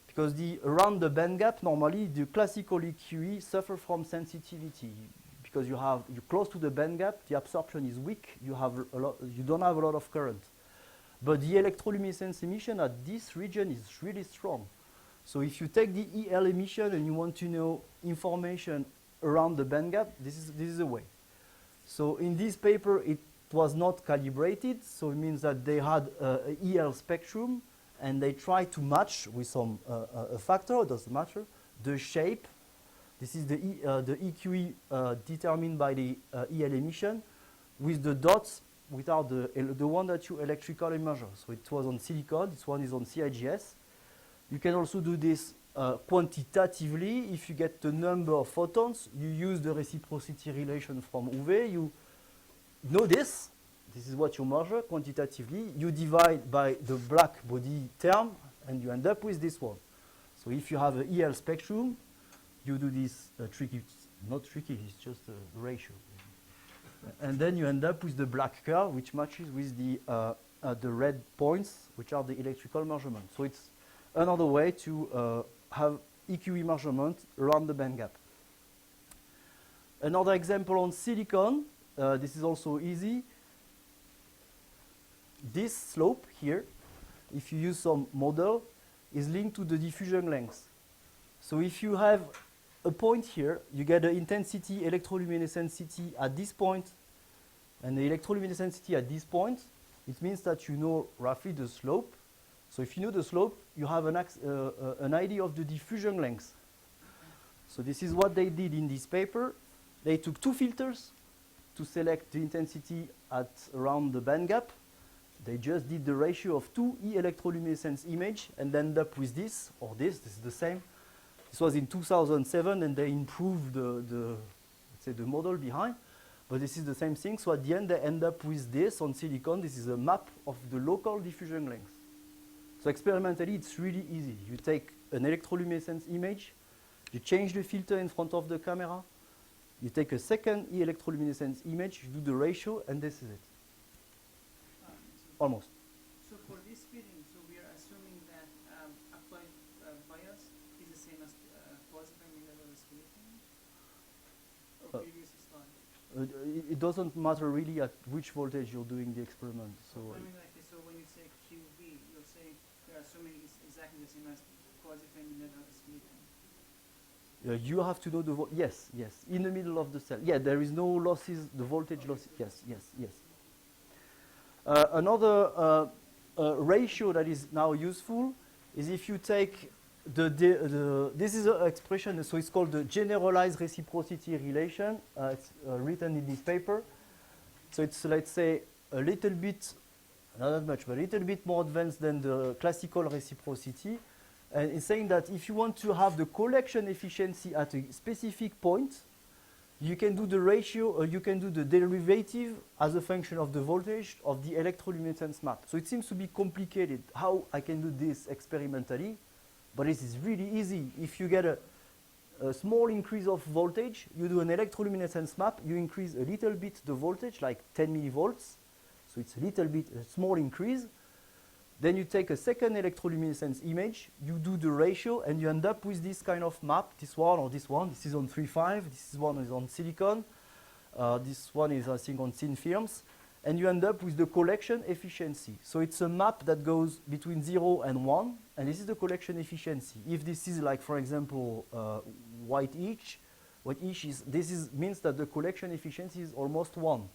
Because around the band gap, normally the classical EQE suffer from sensitivity. Because you're close to the band gap, the absorption is weak, you don't have a lot of current. But the electroluminescence emission at this region is really strong. So if you take the EL emission and you want to know information around the band gap, this is a way. So in this paper, it was not calibrated, so it means that they had a EL spectrum and they tried to match with some a factor, it doesn't matter, the shape. This is the EQE determined by the EL emission with the dots without the one that you electrically measure. So it was on silicon, this one is on CIGS. You can also do this quantitatively. If you get the number of photons, you use the reciprocity relation from UV. You know this is what you measure quantitatively. You divide by the black body term, and you end up with this one. So if you have an EL spectrum, you do this tricky, not tricky, it's just a ratio. And then you end up with the black curve, which matches with the red points, which are the electrical measurement. So it's another way to have EQE measurement around the band gap. Another example on silicon, this is also easy. This slope here, if you use some model, is linked to the diffusion length. So if you have a point here, you get the intensity, electroluminescence at this point, and the electroluminescence at this point. It means that you know roughly the slope. So if you know the slope, you have an idea of the diffusion length. So this is what they did in this paper. They took two filters to select the intensity at around the band gap. They just did the ratio of two electroluminescence image and end up with this or this. This is the same. This was in 2007, and they improved let's say the model behind. But this is the same thing. So at the end, they end up with this on silicon. This is a map of the local diffusion length. So experimentally, it's really easy. You take an electroluminescence image, you change the filter in front of the camera, you take a second electroluminescence image, you do the ratio, and this is it. Almost. So for this fitting, so we are assuming that applied bias is the same as quasi-Fermi level splitting, or previous slide? It doesn't matter really at which voltage you're doing the experiment. So I mean, like, so when you say QV, you're saying you're assuming it's exactly the same as quasi-Fermi level splitting. you have to know the yes, in the middle of the cell. Yeah, there is no losses, the voltage losses. Yes. Another ratio that is now useful is if you take this is an expression, so it's called the generalized reciprocity relation. It's written in this paper. So it's, let's say, a little bit, not that much, but a little bit more advanced than the classical reciprocity. And it's saying that if you want to have the collection efficiency at a specific point, you can do the ratio, or you can do the derivative as a function of the voltage of the electroluminescence map. So it seems to be complicated how I can do this experimentally, but this is really easy. If you get a small increase of voltage, you do an electroluminescence map, you increase a little bit the voltage, like 10 millivolts, so it's a little bit, a small increase. Then you take a second electroluminescence image, you do the ratio, and you end up with this kind of map, this one or this one. This is on 3.5, this one is on silicon, this one is, I think, on thin films, and you end up with the collection efficiency. So it's a map that goes between 0 and 1, and this is the collection efficiency. If this is like, for example, white-ish means that the collection efficiency is almost 1.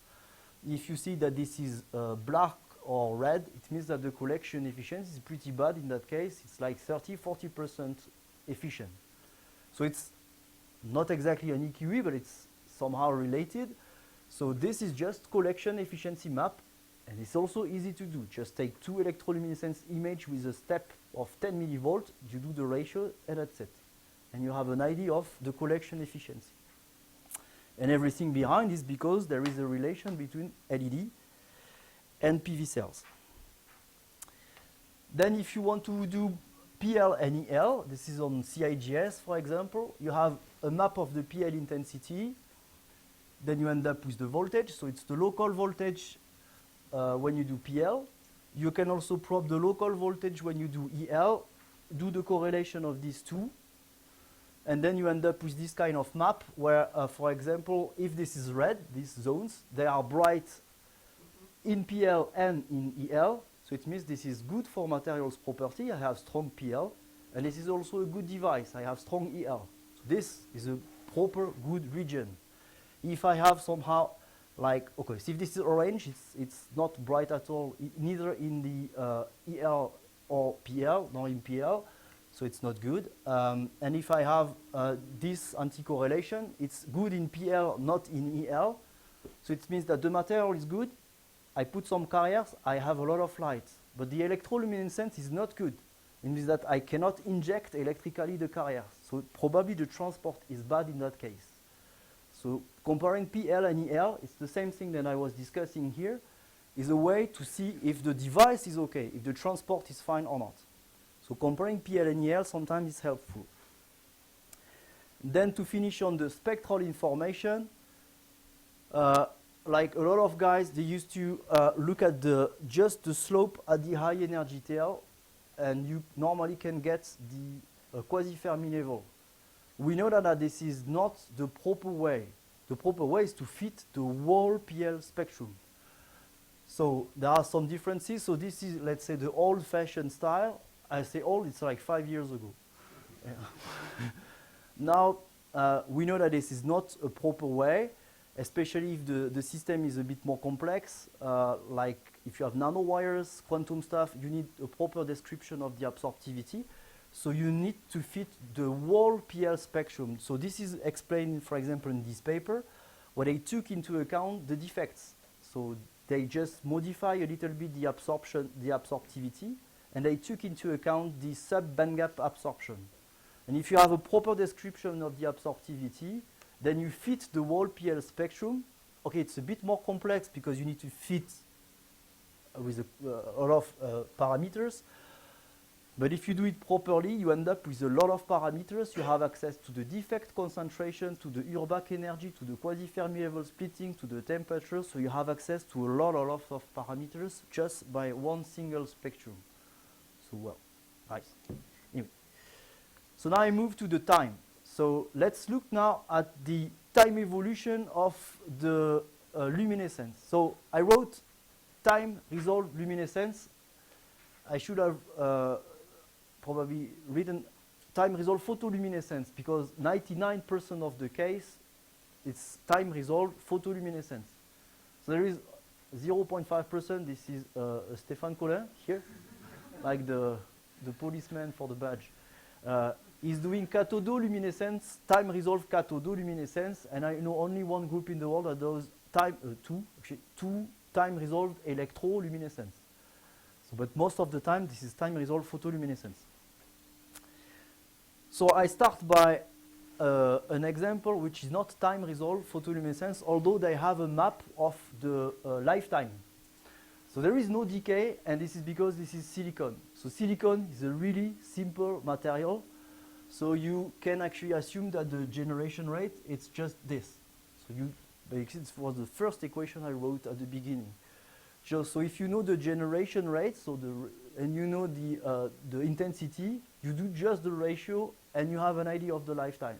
If you see that this is black or red, it means that the collection efficiency is pretty bad. In that case, it's like 30–40% efficient. So it's not exactly an EQE, but it's somehow related. So this is just collection efficiency map, and it's also easy to do. Just take 2 electroluminescence image with a step of 10 millivolts, you do the ratio, and that's it. And you have an idea of the collection efficiency. And everything behind is because there is a relation between LED and PV cells. Then if you want to do PL and EL, this is on CIGS, for example, you have a map of the PL intensity, then you end up with the voltage, so it's the local voltage when you do PL. You can also probe the local voltage when you do EL, do the correlation of these two, and then you end up with this kind of map where, for example, if this is red, these zones, they are bright in PL and in EL, so it means this is good for materials property. I have strong PL, and this is also a good device. I have strong EL. So this is a proper good region. If I have somehow, like, okay, so if this is orange, it's not bright at all, neither in the EL or PL, nor in PL, so it's not good. And if I have this anti-correlation, it's good in PL, not in EL, so it means that the material is good. I put some carriers, I have a lot of light, but the electroluminescence is not good. It means that I cannot inject electrically the carriers, so probably the transport is bad in that case. So comparing PL and EL, it's the same thing that I was discussing here, is a way to see if the device is okay, if the transport is fine or not. So comparing PL and EL sometimes is helpful. Then to finish on the spectral information, like a lot of guys, they used to look at just the slope at the high energy tail, and you normally can get the quasi-Fermi level. We know that this is not the proper way. The proper way is to fit the whole PL spectrum. So there are some differences. So this is, let's say, the old-fashioned style. I say old, it's like 5 years ago. Yeah. Now, we know that this is not a proper way, especially if the system is a bit more complex. Like if you have nanowires, quantum stuff, you need a proper description of the absorptivity. So you need to fit the whole PL spectrum. So this is explained, for example, in this paper, where they took into account the defects. So they just modify a little bit the absorptivity, and they took into account the sub-bandgap absorption. And if you have a proper description of the absorptivity, then you fit the whole PL spectrum. Okay, it's a bit more complex because you need to fit with a lot of parameters. But if you do it properly, you end up with a lot of parameters. You have access to the defect concentration, to the Urbach energy, to the quasi-Fermi level splitting, to the temperature. So you have access to a lot of parameters just by one single spectrum. So well, nice. Anyway. So now I move to the time. So let's look now at the time evolution of the luminescence. So I wrote time resolved luminescence. I should have probably written time resolved photoluminescence, because 99% of the case it's time resolved photoluminescence. So there is 0.5%. This is Stéphane Collin here, like the policeman for the badge. He's doing cathodoluminescence, time resolved cathodoluminescence, and I know only one group in the world that does two time resolved electroluminescence. So, but most of the time, this is time resolved photoluminescence. So I start by an example which is not time resolved photoluminescence, although they have a map of the lifetime. So there is no decay, and this is because this is silicon. So silicon is a really simple material. So you can actually assume that the generation rate, it's just this. So you, basically, it was the first equation I wrote at the beginning. Just so if you know the generation rate, so and you know the intensity, you do just the ratio, and you have an idea of the lifetime.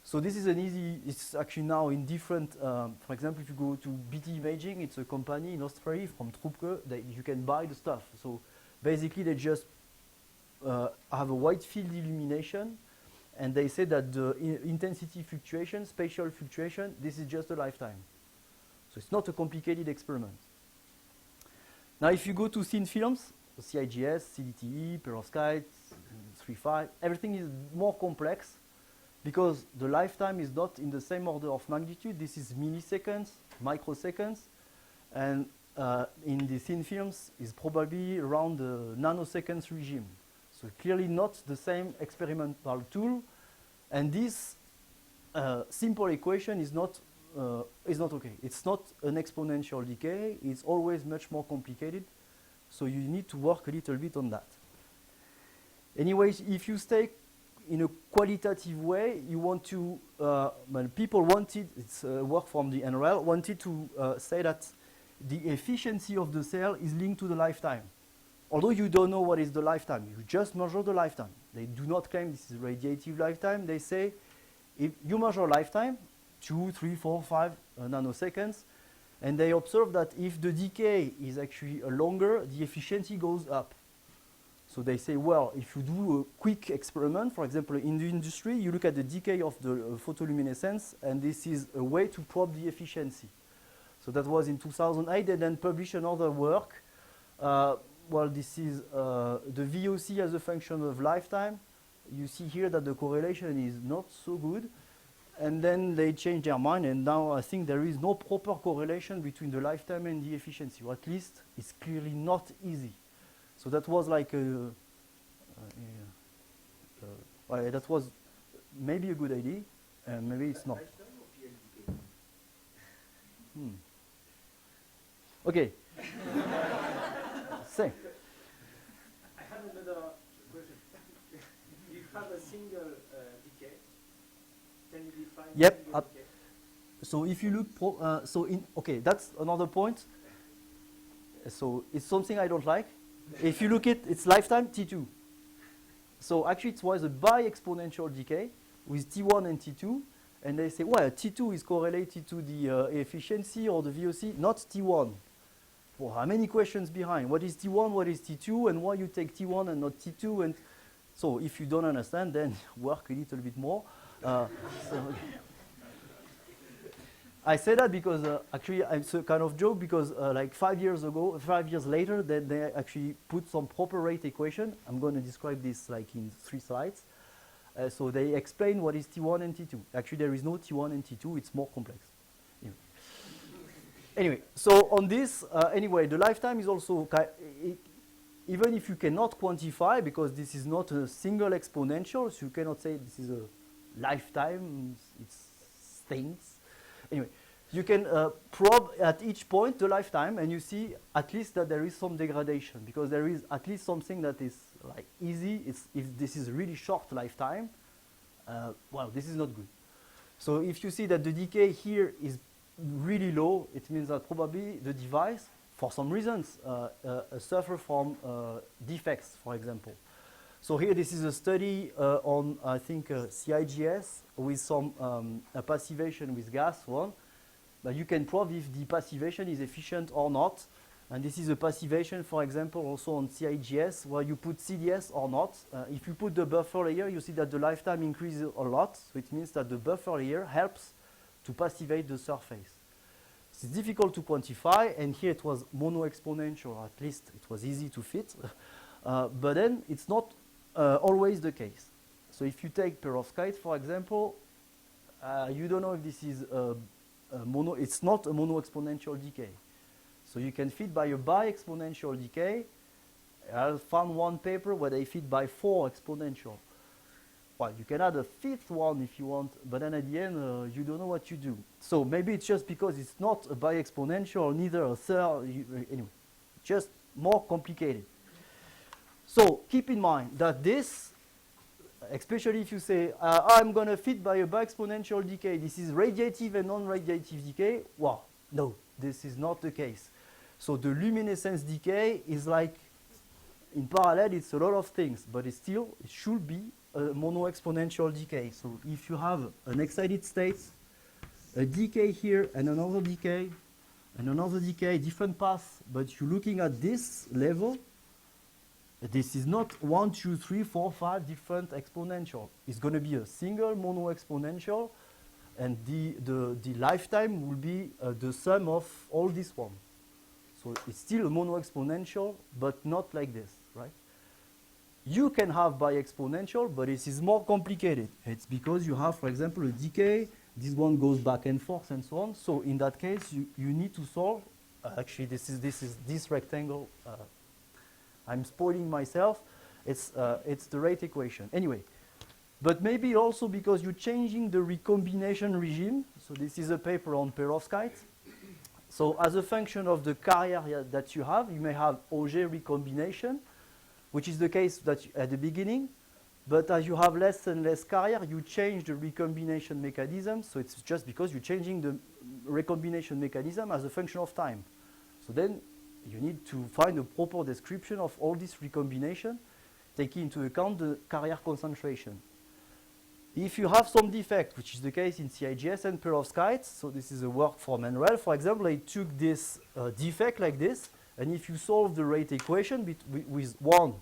So this is an easy, it's actually now in different, for example, if you go to BT Imaging, it's a company in Australia from Trupke that you can buy the stuff. So basically they just have a wide field illumination, and they say that the intensity fluctuation, spatial fluctuation, this is just a lifetime. So it's not a complicated experiment. Now if you go to thin films, CIGS, CDTE, perovskite, 3.5, everything is more complex, because the lifetime is not in the same order of magnitude. This is milliseconds, microseconds, and in the thin films is probably around the nanoseconds regime. So clearly not the same experimental tool, and this simple equation is not okay. It's not an exponential decay. It's always much more complicated, so you need to work a little bit on that. Anyways, if you stay in a qualitative way, you want to, well, people wanted, it's work from the NRL, wanted to say that the efficiency of the cell is linked to the lifetime. Although you don't know what is the lifetime, you just measure the lifetime. They do not claim this is radiative lifetime. They say if you measure lifetime, 2, 3, 4, 5 nanoseconds, and they observe that if the decay is actually longer, the efficiency goes up. So they say, well, if you do a quick experiment, for example, in the industry, you look at the decay of the photoluminescence, and this is a way to probe the efficiency. So that was in 2008. They then published another work. Well, this is the VOC as a function of lifetime. You see here that the correlation is not so good. And then they changed their mind, and now I think there is no proper correlation between the lifetime and the efficiency, or at least it's clearly not easy. So that was like that was maybe a good idea, and maybe it's not. Okay. Say. I have another question. You have a single decay. Can you define Yep. single decay? So if you look, okay, that's another point. So it's something I don't like. If you look at its lifetime, T2. So actually it was a bi-exponential decay with T1 and T2, and they say, well, T2 is correlated to the efficiency or the VOC, not T1. Well, how many questions behind? What is T1, what is T2, and why you take T1 and not T2? And so if you don't understand, then work a little bit more. I say that because actually it's a kind of joke, because like 5 years later, they actually put some proper rate equation. I'm going to describe this like in 3 slides. So they explain what is T1 and T2. Actually, there is no T1 and T2. It's more complex. Anyway, so on this, anyway, the lifetime is also, even if you cannot quantify, because this is not a single exponential, so you cannot say this is a lifetime, it's things. Anyway, you can probe at each point the lifetime, and you see at least that there is some degradation, because there is at least something that is like easy. If this is really short lifetime, well, this is not good. So if you see that the decay here is really low, it means that probably the device, for some reasons, suffer from defects, for example. So here, this is a study on, I think, CIGS with some passivation with gas one. But you can probe if the passivation is efficient or not. And this is a passivation, for example, also on CIGS, where you put CDS or not. If you put the buffer layer, you see that the lifetime increases a lot. So it means that the buffer layer helps to passivate the surface. It's difficult to quantify, and here it was mono-exponential, or at least it was easy to fit. But then it's not always the case. So if you take perovskite, for example, you don't know if this is it's not a mono-exponential decay. So you can fit by a bi-exponential decay. I found one paper where they fit by 4 exponential. well, you can add a fifth one if you want, but then at the end, you don't know what you do. So maybe it's just because it's not a bi-exponential, neither a third, anyway, just more complicated. So keep in mind that this, especially if you say, I'm going to fit by a bi-exponential decay, this is radiative and non-radiative decay, well, no, this is not the case. So the luminescence decay is like, in parallel, it's a lot of things, but it should be a mono-exponential decay. So if you have an excited state, a decay here, and another decay, different paths, but you're looking at this level, this is not 1, 2, 3, 4, 5 different exponential. It's going to be a single mono-exponential, and the lifetime will be the sum of all this one. So it's still a mono-exponential, but not like this, right? You can have bi-exponential, but this is more complicated. It's because you have, for example, a decay. This one goes back and forth and so on. So in that case, you need to solve. Actually, this is this rectangle. I'm spoiling myself. It's the rate equation. Anyway, but maybe also because you're changing the recombination regime. So this is a paper on perovskite. So as a function of the carrier that you have, you may have Auger recombination, which is the case that at the beginning. But as you have less and less carrier, you change the recombination mechanism. So it's just because you're changing the recombination mechanism as a function of time. So then you need to find a proper description of all this recombination, taking into account the carrier concentration. If you have some defect, which is the case in CIGS and perovskite, so this is a work from NREL, for example, I took this defect like this, and if you solve the rate equation with 1,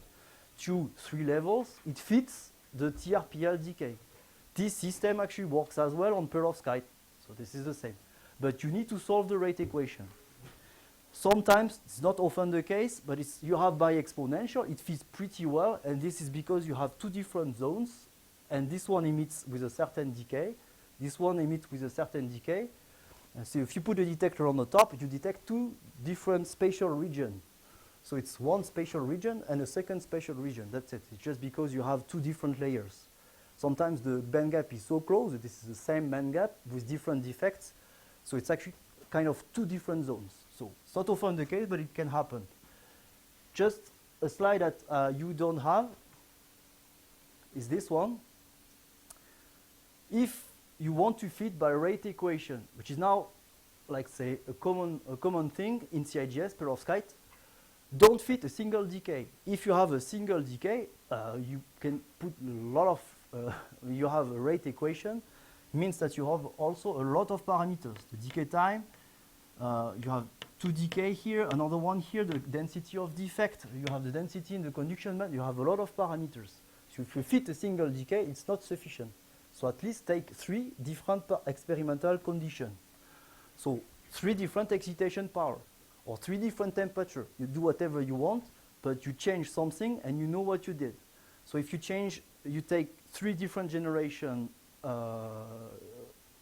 2, 3 levels, it fits the TRPL decay. This system actually works as well on perovskite, so this is the same. But you need to solve the rate equation. Sometimes, it's not often the case, but you have bi-exponential, it fits pretty well, and this is because you have two different zones, and this one emits with a certain decay, this one emits with a certain decay. And so if you put a detector on the top, you detect two different spatial regions. So it's one spatial region and a second spatial region, that's it. It's just because you have two different layers. Sometimes the band gap is so close that this is the same band gap with different defects. So it's actually kind of two different zones. So it's not often the case, but it can happen. Just a slide that you don't have is this one. If you want to fit by rate equation, which is now, like say, a common thing in CIGS, perovskite, don't fit a single decay. If you have a single decay, you can put a lot of, you have a rate equation, means that you have also a lot of parameters. The decay time, you have two decay here, another one here, the density of defect, you have the density in the conduction band, you have a lot of parameters. So if you fit a single decay, it's not sufficient. So at least take 3 different experimental conditions. So 3 different excitation power, or 3 different temperature. You do whatever you want, but you change something and you know what you did. So if you change, you take 3 different generation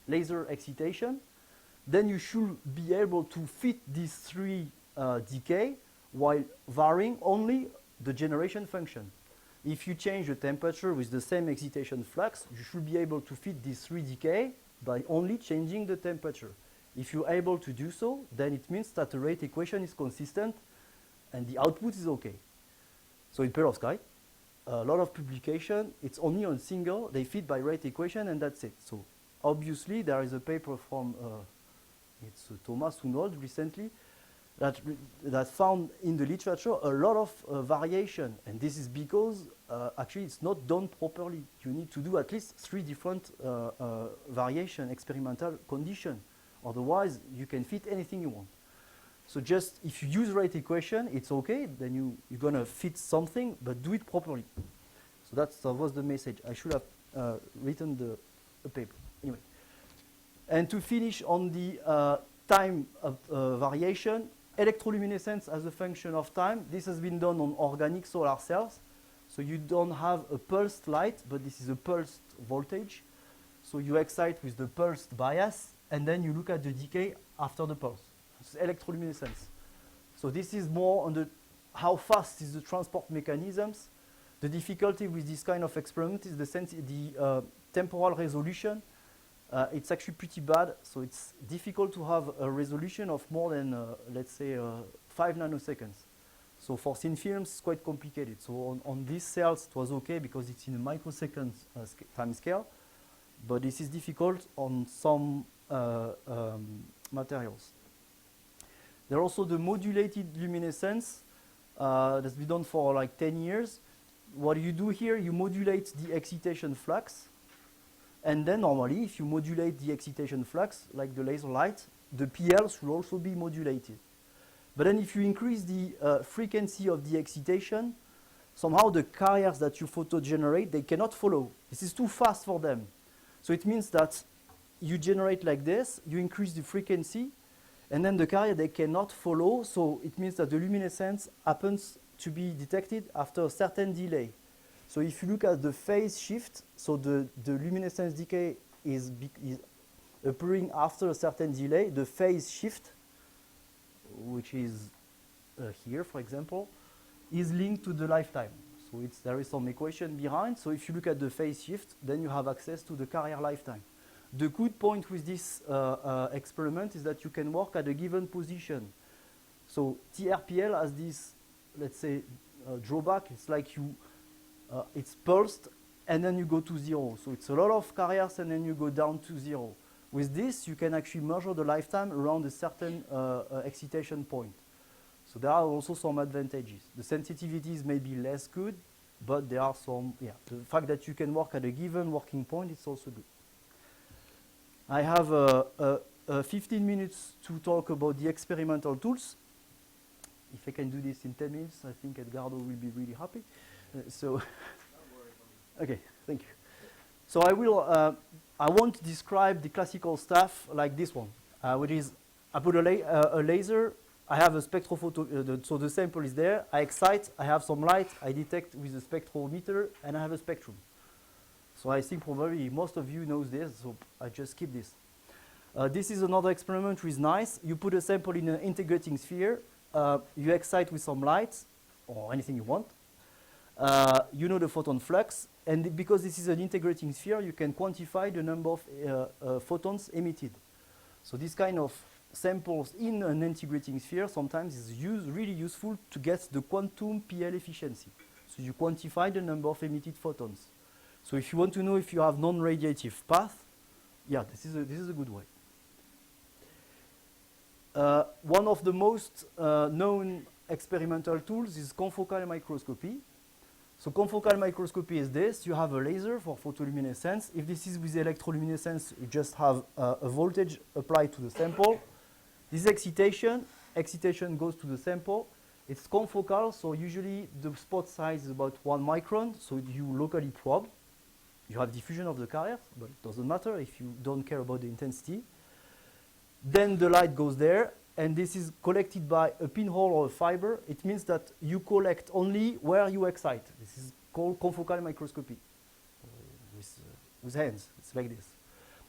laser excitation, then you should be able to fit these 3 decay while varying only the generation function. If you change the temperature with the same excitation flux, you should be able to fit these 3 decay by only changing the temperature. If you're able to do so, then it means that the rate equation is consistent and the output is okay. So in perovskite, a lot of publication, it's only on single, they fit by rate equation and that's it. So obviously there is a paper from, it's Thomas Hunold recently, that found in the literature a lot of variation, and this is because actually it's not done properly. You need to do at least 3 different variation experimental conditions. Otherwise, you can fit anything you want. So just if you use rate equation, it's okay. Then you're gonna fit something, but do it properly. So that was the message. I should have written the paper anyway. And to finish on the time of variation. Electroluminescence as a function of time. This has been done on organic solar cells. So you don't have a pulsed light, but this is a pulsed voltage. So you excite with the pulsed bias, and then you look at the decay after the pulse. It's electroluminescence. So this is more on the how fast is the transport mechanisms. The difficulty with this kind of experiment is the temporal resolution. It's actually pretty bad, so it's difficult to have a resolution of more than, let's say, 5 nanoseconds. So for thin films, it's quite complicated. So on these cells, it was okay because it's in a microsecond time scale, but this is difficult on some materials. There are also the modulated luminescence that's been done for like 10 years. What you do here, you modulate the excitation flux, and then normally, if you modulate the excitation flux, like the laser light, the PL should also be modulated. But then if you increase the frequency of the excitation, somehow the carriers that you photo generate, they cannot follow. This is too fast for them. So it means that you generate like this, you increase the frequency, and then the carrier, they cannot follow. So it means that the luminescence happens to be detected after a certain delay. So if you look at the phase shift, so the luminescence decay is appearing after a certain delay, the phase shift, which is here, for example, is linked to the lifetime. So there is some equation behind. So if you look at the phase shift, then you have access to the carrier lifetime. The good point with this experiment is that you can work at a given position. So TRPL has this, let's say, drawback. It's like it's pulsed and then you go to 0. So it's a lot of carriers and then you go down to 0. With this, you can actually measure the lifetime around a certain excitation point. So there are also some advantages. The sensitivities may be less good, but there are some, the fact that you can work at a given working point is also good. I have 15 minutes to talk about the experimental tools. If I can do this in 10 minutes, I think Edgardo will be really happy. Okay, thank you. So I won't describe the classical stuff like this one, which is I put a laser, I have a spectrophoto, so the sample is there, I excite, I have some light, I detect with a spectrometer, and I have a spectrum. So I think probably most of you knows this, so I just skip this. This is another experiment which is nice. You put a sample in an integrating sphere, you excite with some light, or anything you want. You know the photon flux, and because this is an integrating sphere, you can quantify the number of photons emitted. So this kind of samples in an integrating sphere sometimes is really useful to get the quantum PL efficiency. So you quantify the number of emitted photons. So if you want to know if you have non-radiative path, this is a good way. One of the most known experimental tools is confocal microscopy. So confocal microscopy is this. You have a laser for photoluminescence. If this is with electroluminescence, you just have a voltage applied to the sample. This excitation goes to the sample. It's confocal, so usually the spot size is about 1 micron, so you locally probe. You have diffusion of the carriers, but it doesn't matter if you don't care about the intensity. Then the light goes there, and this is collected by a pinhole or a fiber. It means that you collect only where you excite. This is called confocal microscopy with hands. It's like this.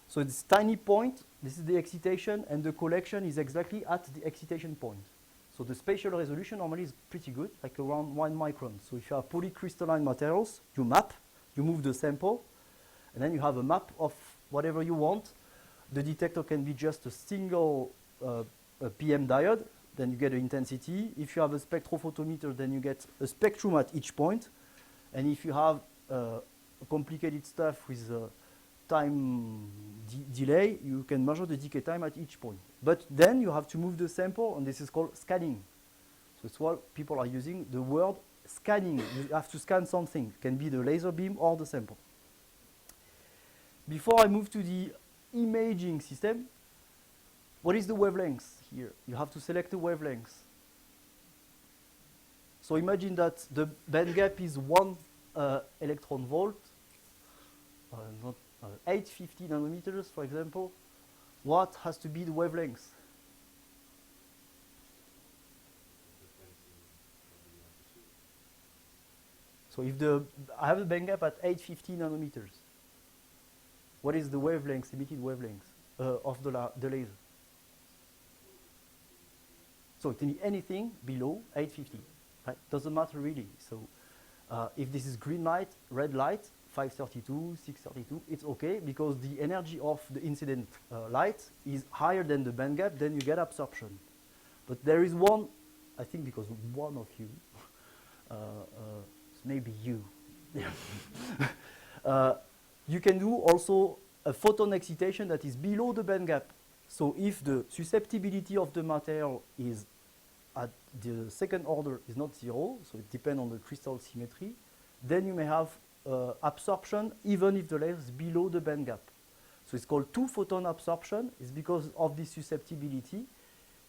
So it's tiny point, this is the excitation, and the collection is exactly at the excitation point. So the spatial resolution normally is pretty good, like around 1 micron. So if you have polycrystalline materials, you map, you move the sample, and then you have a map of whatever you want. The detector can be just a single a PM diode, then you get an intensity. If you have a spectrophotometer, then you get a spectrum at each point. And if you have complicated stuff with time delay, you can measure the decay time at each point. But then you have to move the sample, and this is called scanning. So it's what people are using the word scanning. You have to scan something. It can be the laser beam or the sample. Before I move to the imaging system, what is the wavelength here? You have to select the wavelength. So imagine that the band gap is 1 electron volt, not 850 nanometers, for example. What has to be the wavelength? So if I have a band gap at 850 nanometers, what is the wavelength, emitted wavelength of the laser? So it can be anything below 850. Right? Doesn't matter really. So If this is green light, red light, 532, 632, it's okay because the energy of the incident light is higher than the band gap, then you get absorption. But there is one, I think because one of you, maybe you, you can do also a photon excitation that is below the band gap. So if the susceptibility of the material is at the second order is not zero, so it depends on the crystal symmetry, then you may have absorption even if the layer is below the band gap. So it's called two-photon absorption. It's because of this susceptibility.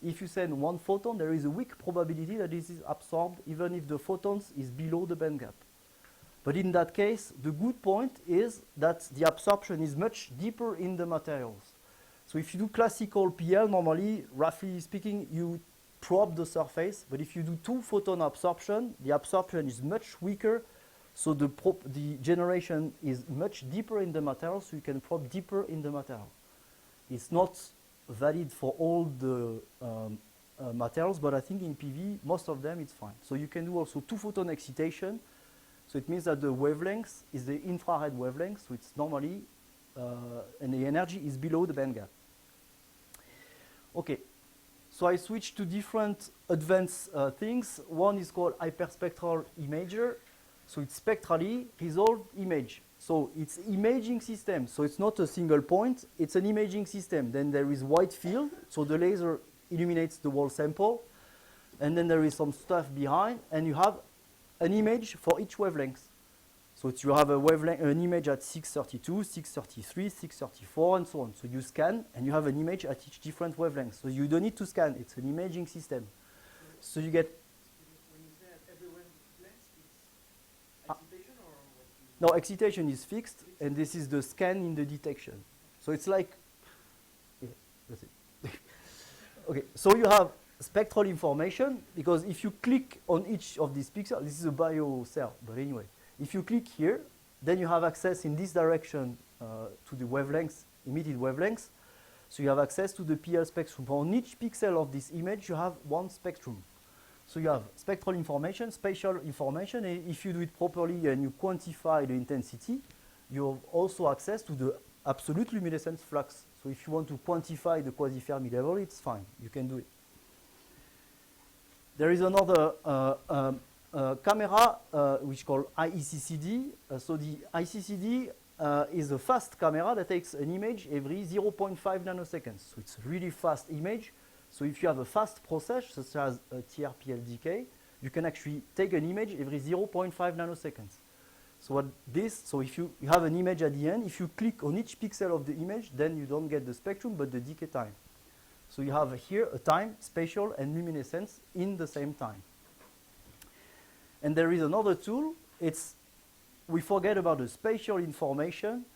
If you send one photon, there is a weak probability that this is absorbed even if the photons is below the band gap. But in that case, the good point is that the absorption is much deeper in the materials. So if you do classical PL, normally, roughly speaking, you probe the surface. But if you do two-photon absorption, the absorption is much weaker. So the generation is much deeper in the material, so you can probe deeper in the material. It's not valid for all the materials, but I think in PV, most of them, it's fine. So you can do also two-photon excitation. So it means that the wavelength is the infrared wavelength, so it's normally, and the energy is below the band gap. Okay, so I switched to different advanced things. One is called hyperspectral imager. So it's spectrally resolved image. So it's imaging system. So it's not a single point, it's an imaging system. Then there is white field, so the laser illuminates the whole sample. And then there is some stuff behind, and you have an image for each wavelength. So you have a wavelength, an image at 632, 633, 634, and so on. So you scan, and you have an image at each different wavelength. So you don't need to scan, it's an imaging system. So you get... When you say at every wavelength, it's excitation or what? No, excitation is fixed, and this is the scan in the detection. So it's like... Yeah, that's it. Okay, so you have spectral information, because if you click on each of these pixels, this is a bio cell, but anyway, if you click here, then you have access in this direction to the wavelengths, emitted wavelengths. So you have access to the PL spectrum. On each pixel of this image, you have one spectrum. So you have spectral information, spatial information, and if you do it properly and you quantify the intensity, you have also access to the absolute luminescence flux. So if you want to quantify the quasi-Fermi level, it's fine, you can do it. There is another camera which is called IECCD. So the ICCD is a fast camera that takes an image every 0.5 nanoseconds. So it's a really fast image. So if you have a fast process, such as a TRPL decay, you can actually take an image every 0.5 nanoseconds. So if you have an image at the end, if you click on each pixel of the image, then you don't get the spectrum, but the decay time. So you have here a time, spatial, and luminescence in the same time. And there is another tool. We forget about the spatial information.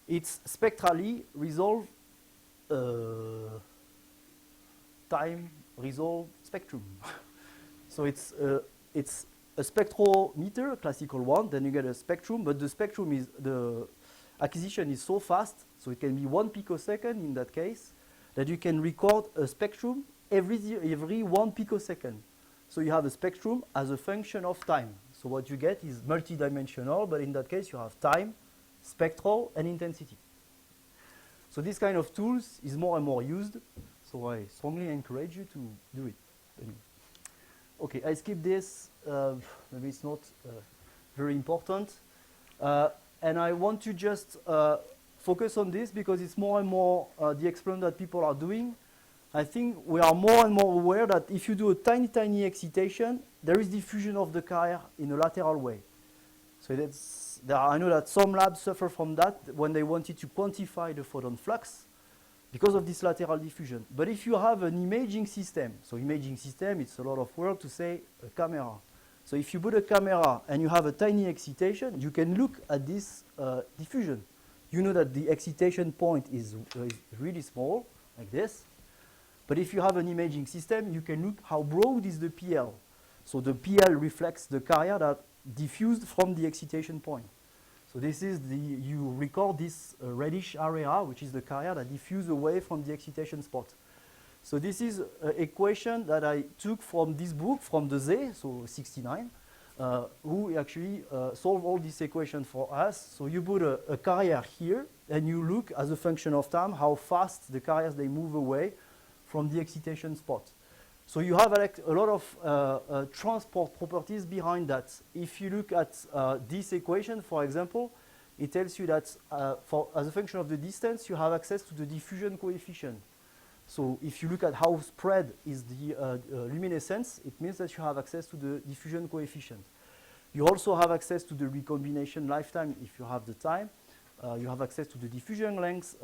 It's spectrally resolved time resolved spectrum. So it's a spectrometer, a classical one. Then you get a spectrum, but the spectrum is the acquisition is so fast, so it can be 1 picosecond in that case, that you can record a spectrum every 1 picosecond. So you have a spectrum as a function of time. So what you get is multidimensional, but in that case you have time, spectral, and intensity. So this kind of tools is more and more used. So I strongly encourage you to do it. Anyway. Okay, I skip this. Maybe it's not very important. And I want to just focus on this because it's more and more the experiment that people are doing. I think we are more and more aware that if you do a tiny, tiny excitation, there is diffusion of the carrier in a lateral way. So I know that some labs suffer from that when they wanted to quantify the photon flux because of this lateral diffusion. But if you have an imaging system, so imaging system, it's a lot of work to say a camera. So if you put a camera and you have a tiny excitation, you can look at this diffusion. You know that the excitation point is really small, like this. But if you have an imaging system, you can look how broad is the PL. So the PL reflects the carrier that diffused from the excitation point. So this is you record this reddish area, which is the carrier that diffused away from the excitation spot. So this is an equation that I took from this book, from the Z, so 69. who actually solve all these equations for us. So you put a carrier here, and you look as a function of time how fast the carriers they move away from the excitation spot. So you have a lot of transport properties behind that. If you look at this equation, for example, it tells you that as a function of the distance, you have access to the diffusion coefficient. So if you look at how spread is the luminescence, it means that you have access to the diffusion coefficient. You also have access to the recombination lifetime if you have the time. You have access to the diffusion length,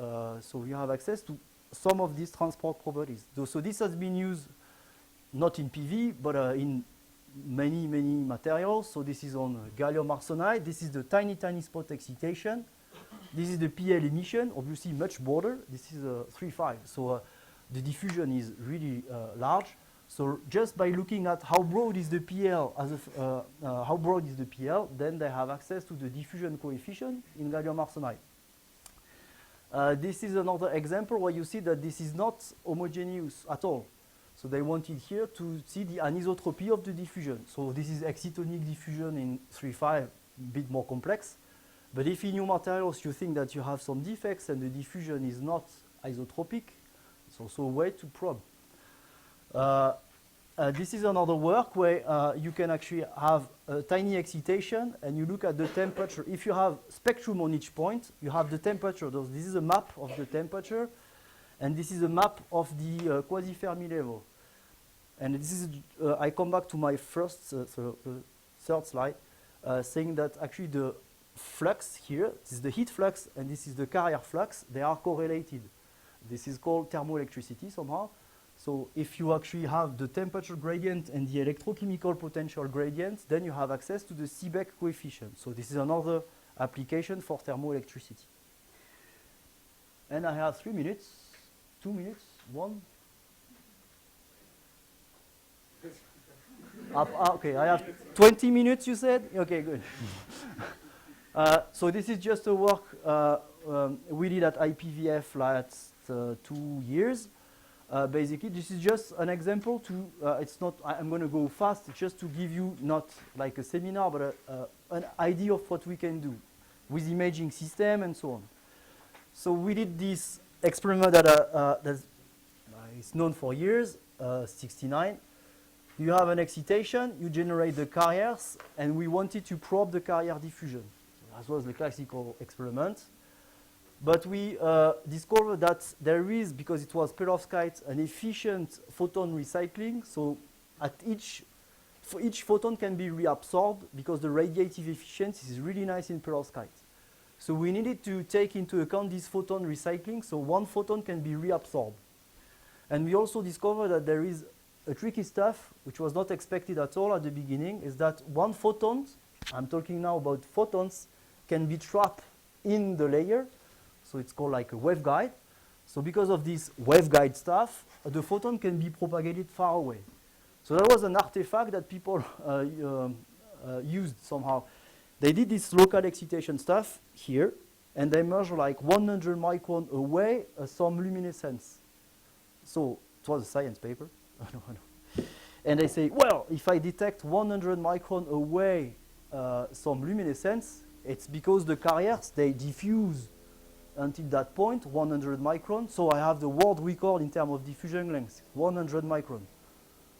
so you have access to some of these transport properties. So this has been used not in PV, but in many materials. So this is on gallium arsenide. This is the tiny spot excitation. This is the PL emission, obviously much broader. This is 3.5. So the diffusion is really large. So just by looking at how broad is the PL, then they have access to the diffusion coefficient in gallium arsenide. This is another example where you see that this is not homogeneous at all. So they wanted here to see the anisotropy of the diffusion. So this is excitonic diffusion in 3.5, a bit more complex. But if in your materials you think that you have some defects and the diffusion is not isotropic, it's also a way to probe. This is another work where you can actually have a tiny excitation and you look at the temperature. If you have spectrum on each point, you have the temperature. This is a map of the temperature, and this is a map of the quasi-Fermi level. And this is, I come back to my first third slide, saying that actually the flux here, this is the heat flux and this is the carrier flux, they are correlated. This is called thermoelectricity somehow. So if you actually have the temperature gradient and the electrochemical potential gradient, then you have access to the Seebeck coefficient. So this is another application for thermoelectricity. And I have 3 minutes, 2 minutes, 1. Okay, I have 20 minutes, you said? Okay, good. So this is just a work we did at IPVF last 2 years. Basically, this is just an example to, it's not, I'm going to go fast, just to give you not like a seminar, but an idea of what we can do with imaging system and so on. So we did this experiment that is known for years, 69. You have an excitation, you generate the carriers, and we wanted to probe the carrier diffusion. So that was the classical experiment. But we discovered that there is, because it was perovskite, an efficient photon recycling. So at each photon can be reabsorbed because the radiative efficiency is really nice in perovskite. So we needed to take into account this photon recycling, so one photon can be reabsorbed. And we also discovered that there is a tricky stuff, which was not expected at all at the beginning, is that one photon, I'm talking now about photons, can be trapped in the layer. So it's called like a waveguide. So because of this waveguide stuff, the photon can be propagated far away. So that was an artifact that people used somehow. They did this local excitation stuff here, and they measure like 100 micron away some luminescence. So it was a science paper. And they say, well, if I detect 100 micron away some luminescence, it's because the carriers, they diffuse until that point, 100 micron. So I have the world record in terms of diffusion length, 100 micron.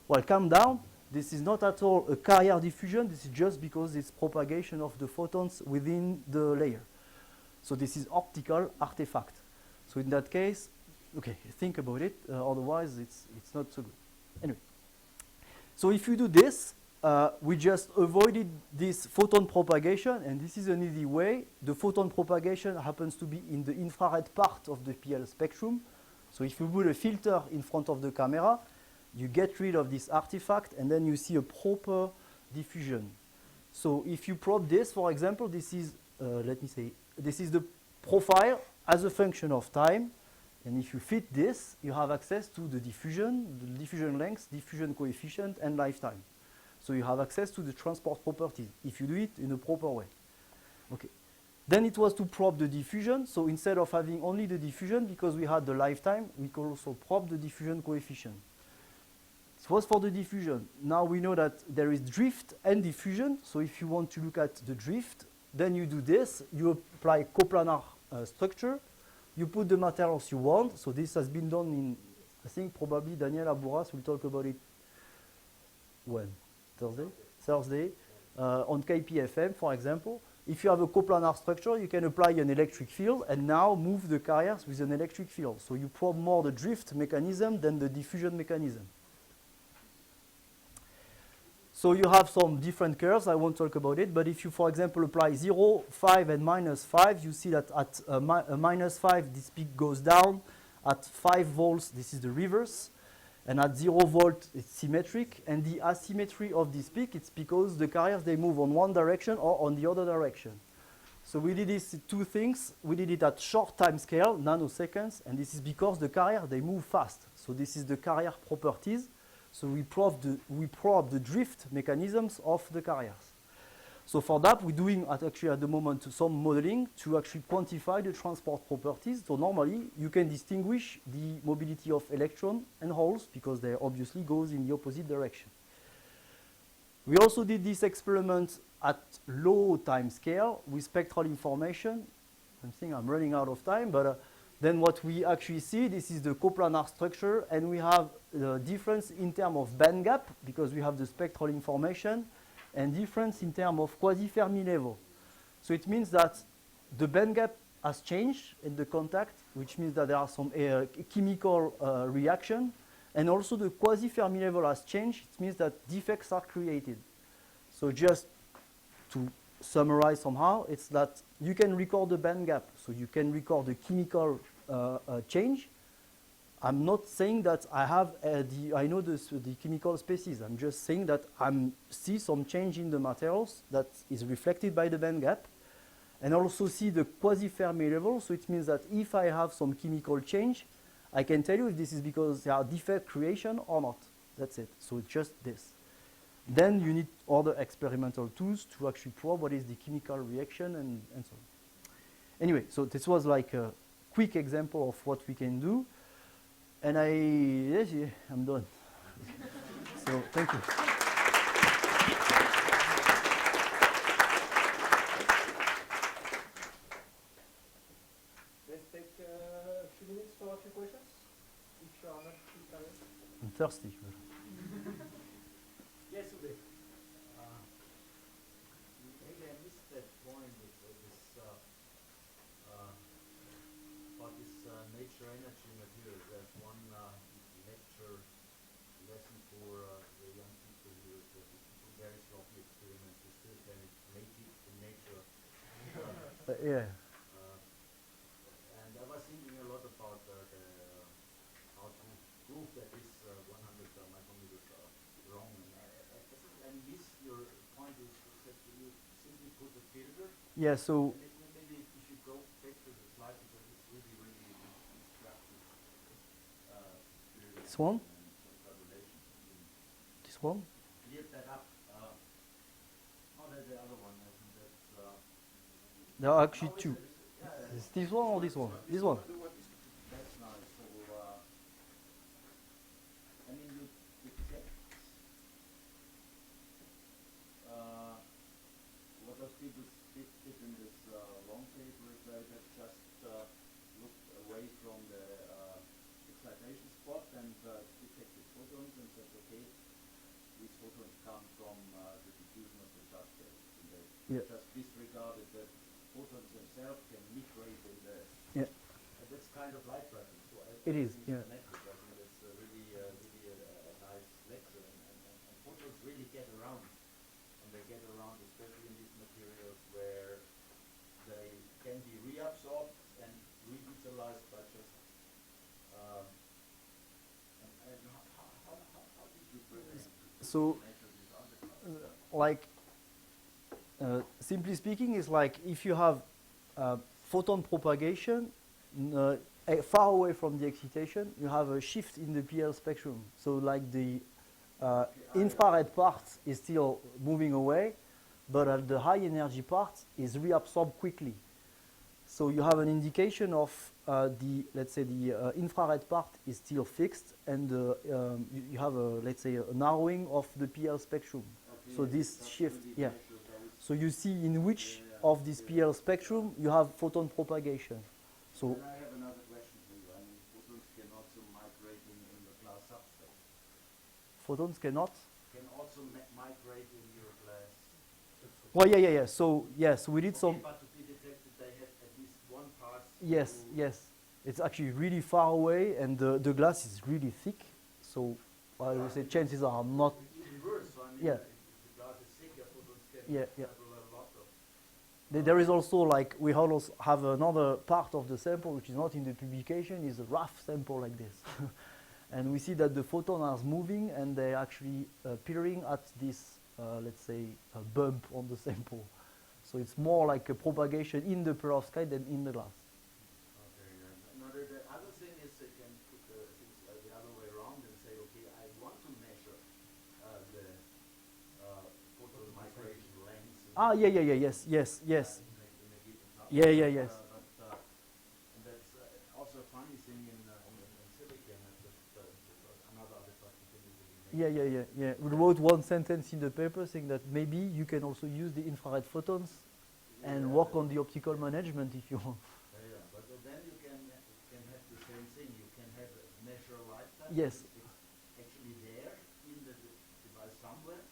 Well, calm down. This is not at all a carrier diffusion. This is just because it's propagation of the photons within the layer. So this is optical artifact. So in that case, okay, think about it. Otherwise, it's not so good. Anyway, so if you do this, we just avoided this photon propagation, and this is an easy way. The photon propagation happens to be in the infrared part of the PL spectrum. So if you put a filter in front of the camera, you get rid of this artifact, and then you see a proper diffusion. So if you probe this, for example, this is, let me say, this is the profile as a function of time. And if you fit this, you have access to the diffusion length, diffusion coefficient, and lifetime. So you have access to the transport properties if you do it in a proper way. Okay. Then it was to probe the diffusion. So instead of having only the diffusion, because we had the lifetime, we could also probe the diffusion coefficient. It was for the diffusion. Now we know that there is drift and diffusion. So if you want to look at the drift, then you do this. You apply coplanar structure. You put the materials you want. So this has been done in, I think probably Daniel Abouras will talk about it when? Thursday? Thursday. On KPFM, for example. If you have a coplanar structure, you can apply an electric field and now move the carriers with an electric field. So you probe more the drift mechanism than the diffusion mechanism. So you have some different curves. I won't talk about it. But if you, for example, apply 0, 5, and -5, you see that at -5, this peak goes down. At 5 volts, this is the reverse. And at 0 volt, it's symmetric. And the asymmetry of this peak, it's because the carriers, they move on one direction or on the other direction. So we did these two things. We did it at short time scale, nanoseconds. And this is because the carrier, they move fast. So this is the carrier properties. So we probe the drift mechanisms of the carriers. So for that, we're doing actually at the moment some modeling to actually quantify the transport properties. So normally, you can distinguish the mobility of electron and holes because they obviously goes in the opposite direction. We also did this experiment at low time scale with spectral information. I think I'm running out of time, but then what we actually see, this is the coplanar structure, and we have the difference in terms of band gap because we have the spectral information, and difference in terms of quasi-Fermi level. So it means that the band gap has changed in the contact, which means that there are some chemical reaction, and also the quasi-Fermi level has changed. It means that defects are created. So just to summarize somehow, it's that you can record the band gap, so you can record the chemical change. I'm not saying that I know the chemical species. I'm just saying that I see some change in the materials that is reflected by the band gap, and also see the quasi-Fermi level. So it means that if I have some chemical change, I can tell you if this is because there are defect creation or not. That's it. So it's just this. Then you need other experimental tools to actually probe what is the chemical reaction and so on. Anyway, so this was like a quick example of what we can do. And yes, yeah, I'm done. So thank you. Let's take a few minutes for a few questions, if you are not too tired. I'm thirsty. Yes, Ube. Maybe I missed that point with this about this nature energy materials. There's one lecture lesson for the young people here that if you do very sloppy experiments, you still can make it in nature. Yeah. And I was thinking a lot about how to prove that this 100 micrometers are wrong. And miss your point is that you simply put a filter. Yeah. So. Maybe if you go back to the slide because it's really instructive. This one. This one. Cleared that up. Oh, there's the other one. I think that's. There are actually two. Is this one or this one? This one. That's nice. So, I mean, you detect. What those people did in this long paper is they just looked away from the excitation spot and detected photons and said, okay, these photons come from the diffusion of the charge base. And they just disregarded that photons themselves can migrate in the. Yeah. And that's kind of light tracking. So It is, it's yeah. connected. I think that's really a nice lecture. And photons really get around. And they get around, especially in these materials where they can be reabsorbed and reutilized by just. And how did you bring it So, like, simply speaking, is like if you have photon propagation far away from the excitation, you have a shift in the PL spectrum. So, like the infrared part is still moving away, but the high energy part is reabsorbed quickly. So you have an indication of let's say the infrared part is still fixed, and you have let's say a narrowing of the PL spectrum. Okay, So yes, this that's shift, really yeah. measures those. So you see in which Yeah, of this PL spectrum you have photon propagation. So And I have another question for you. I mean, photons can also migrate in the glass substrate. photons cannot. Can also migrate in your glass. Well, yeah. So yes, we did Okay, some. but to be detected, they have at least one pass. Yes, to- yes. It's actually really far away, and the glass is really thick. So I would say chances are not. Even worse. So I mean, Yeah. if the glass is thicker, photons can Yeah. travel a lot of. There is also like we also have another part of the sample which is not in the publication, is a rough sample like this. And we see that the photon are moving and they're actually appearing at this, let's say, bump on the sample. So it's more like a propagation in the perovskite than in the glass. Okay. The other thing is they can put things the other way around and say, okay, I want to measure the photon migration length. Ah, yeah, yes. In a given substrate. Yes. And that's also a funny thing in silicon. Another possibility. Yeah. We wrote one sentence in the paper saying that maybe you can also use the infrared photons and work on the optical management if you want. Yeah, but then you can have the same thing. You can have a measure lifetime. Yes. It's actually there in the device somewhere,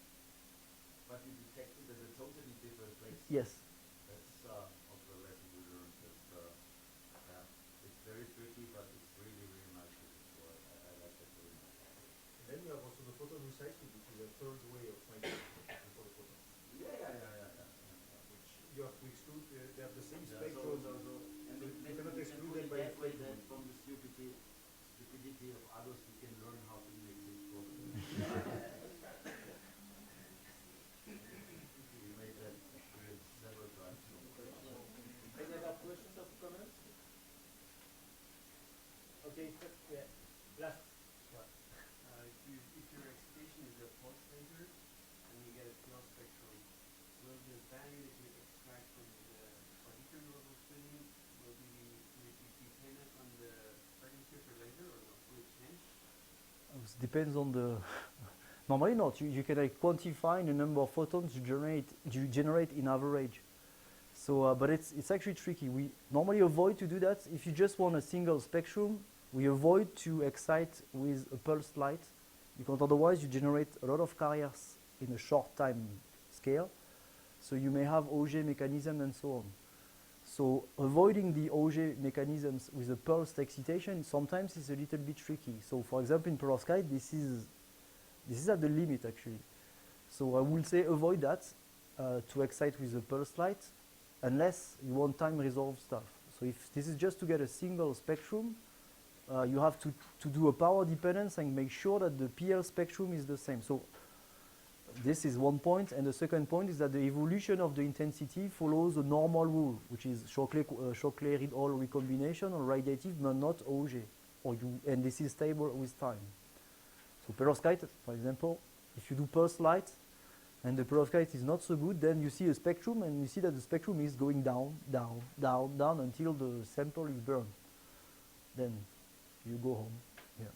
but you detect it at a totally different place. Yes. That's also a lesson we learned. It's very tricky, but it's really, really nice to do. So I like that very much. And then you have also the photon recycling, which is a third way of migrating for the photons. Yeah. Which you have to exclude, they have the same Yeah, spectrum. and you maybe cannot we can exclude put them it by that way excluding that them. from the stupidity of others we can learn how to make this problem. We made that experience several times. Any other questions or comments? Okay, last one. If your excitation is a pulse laser and you get a PL spectrum, will the value that you extract from the particle nodal splitting will it be dependent on the frequency of your laser, or will it change? It depends on the. Normally not. You can quantify the number of photons you generate in average. So, but it's actually tricky. We normally avoid to do that. If you just want a single spectrum, we avoid to excite with a pulsed light, because otherwise you generate a lot of carriers in a short time scale. So you may have Auger mechanism and so on. So avoiding the Auger mechanisms with a pulsed excitation sometimes is a little bit tricky. So for example, in perovskite, this is at the limit actually. So I will say avoid that to excite with a pulsed light, unless you want time resolved stuff. So if this is just to get a single spectrum, you have to do a power dependence and make sure that the PL spectrum is the same. So this is one point, and the second point is that the evolution of the intensity follows a normal rule, which is Shockley-Reed-Hall recombination or radiative, but not Auger, and this is stable with time. So perovskite, for example, if you do pulse light, and the perovskite is not so good, then you see a spectrum, and you see that the spectrum is going down until the sample is burned. Then you go home. Yeah.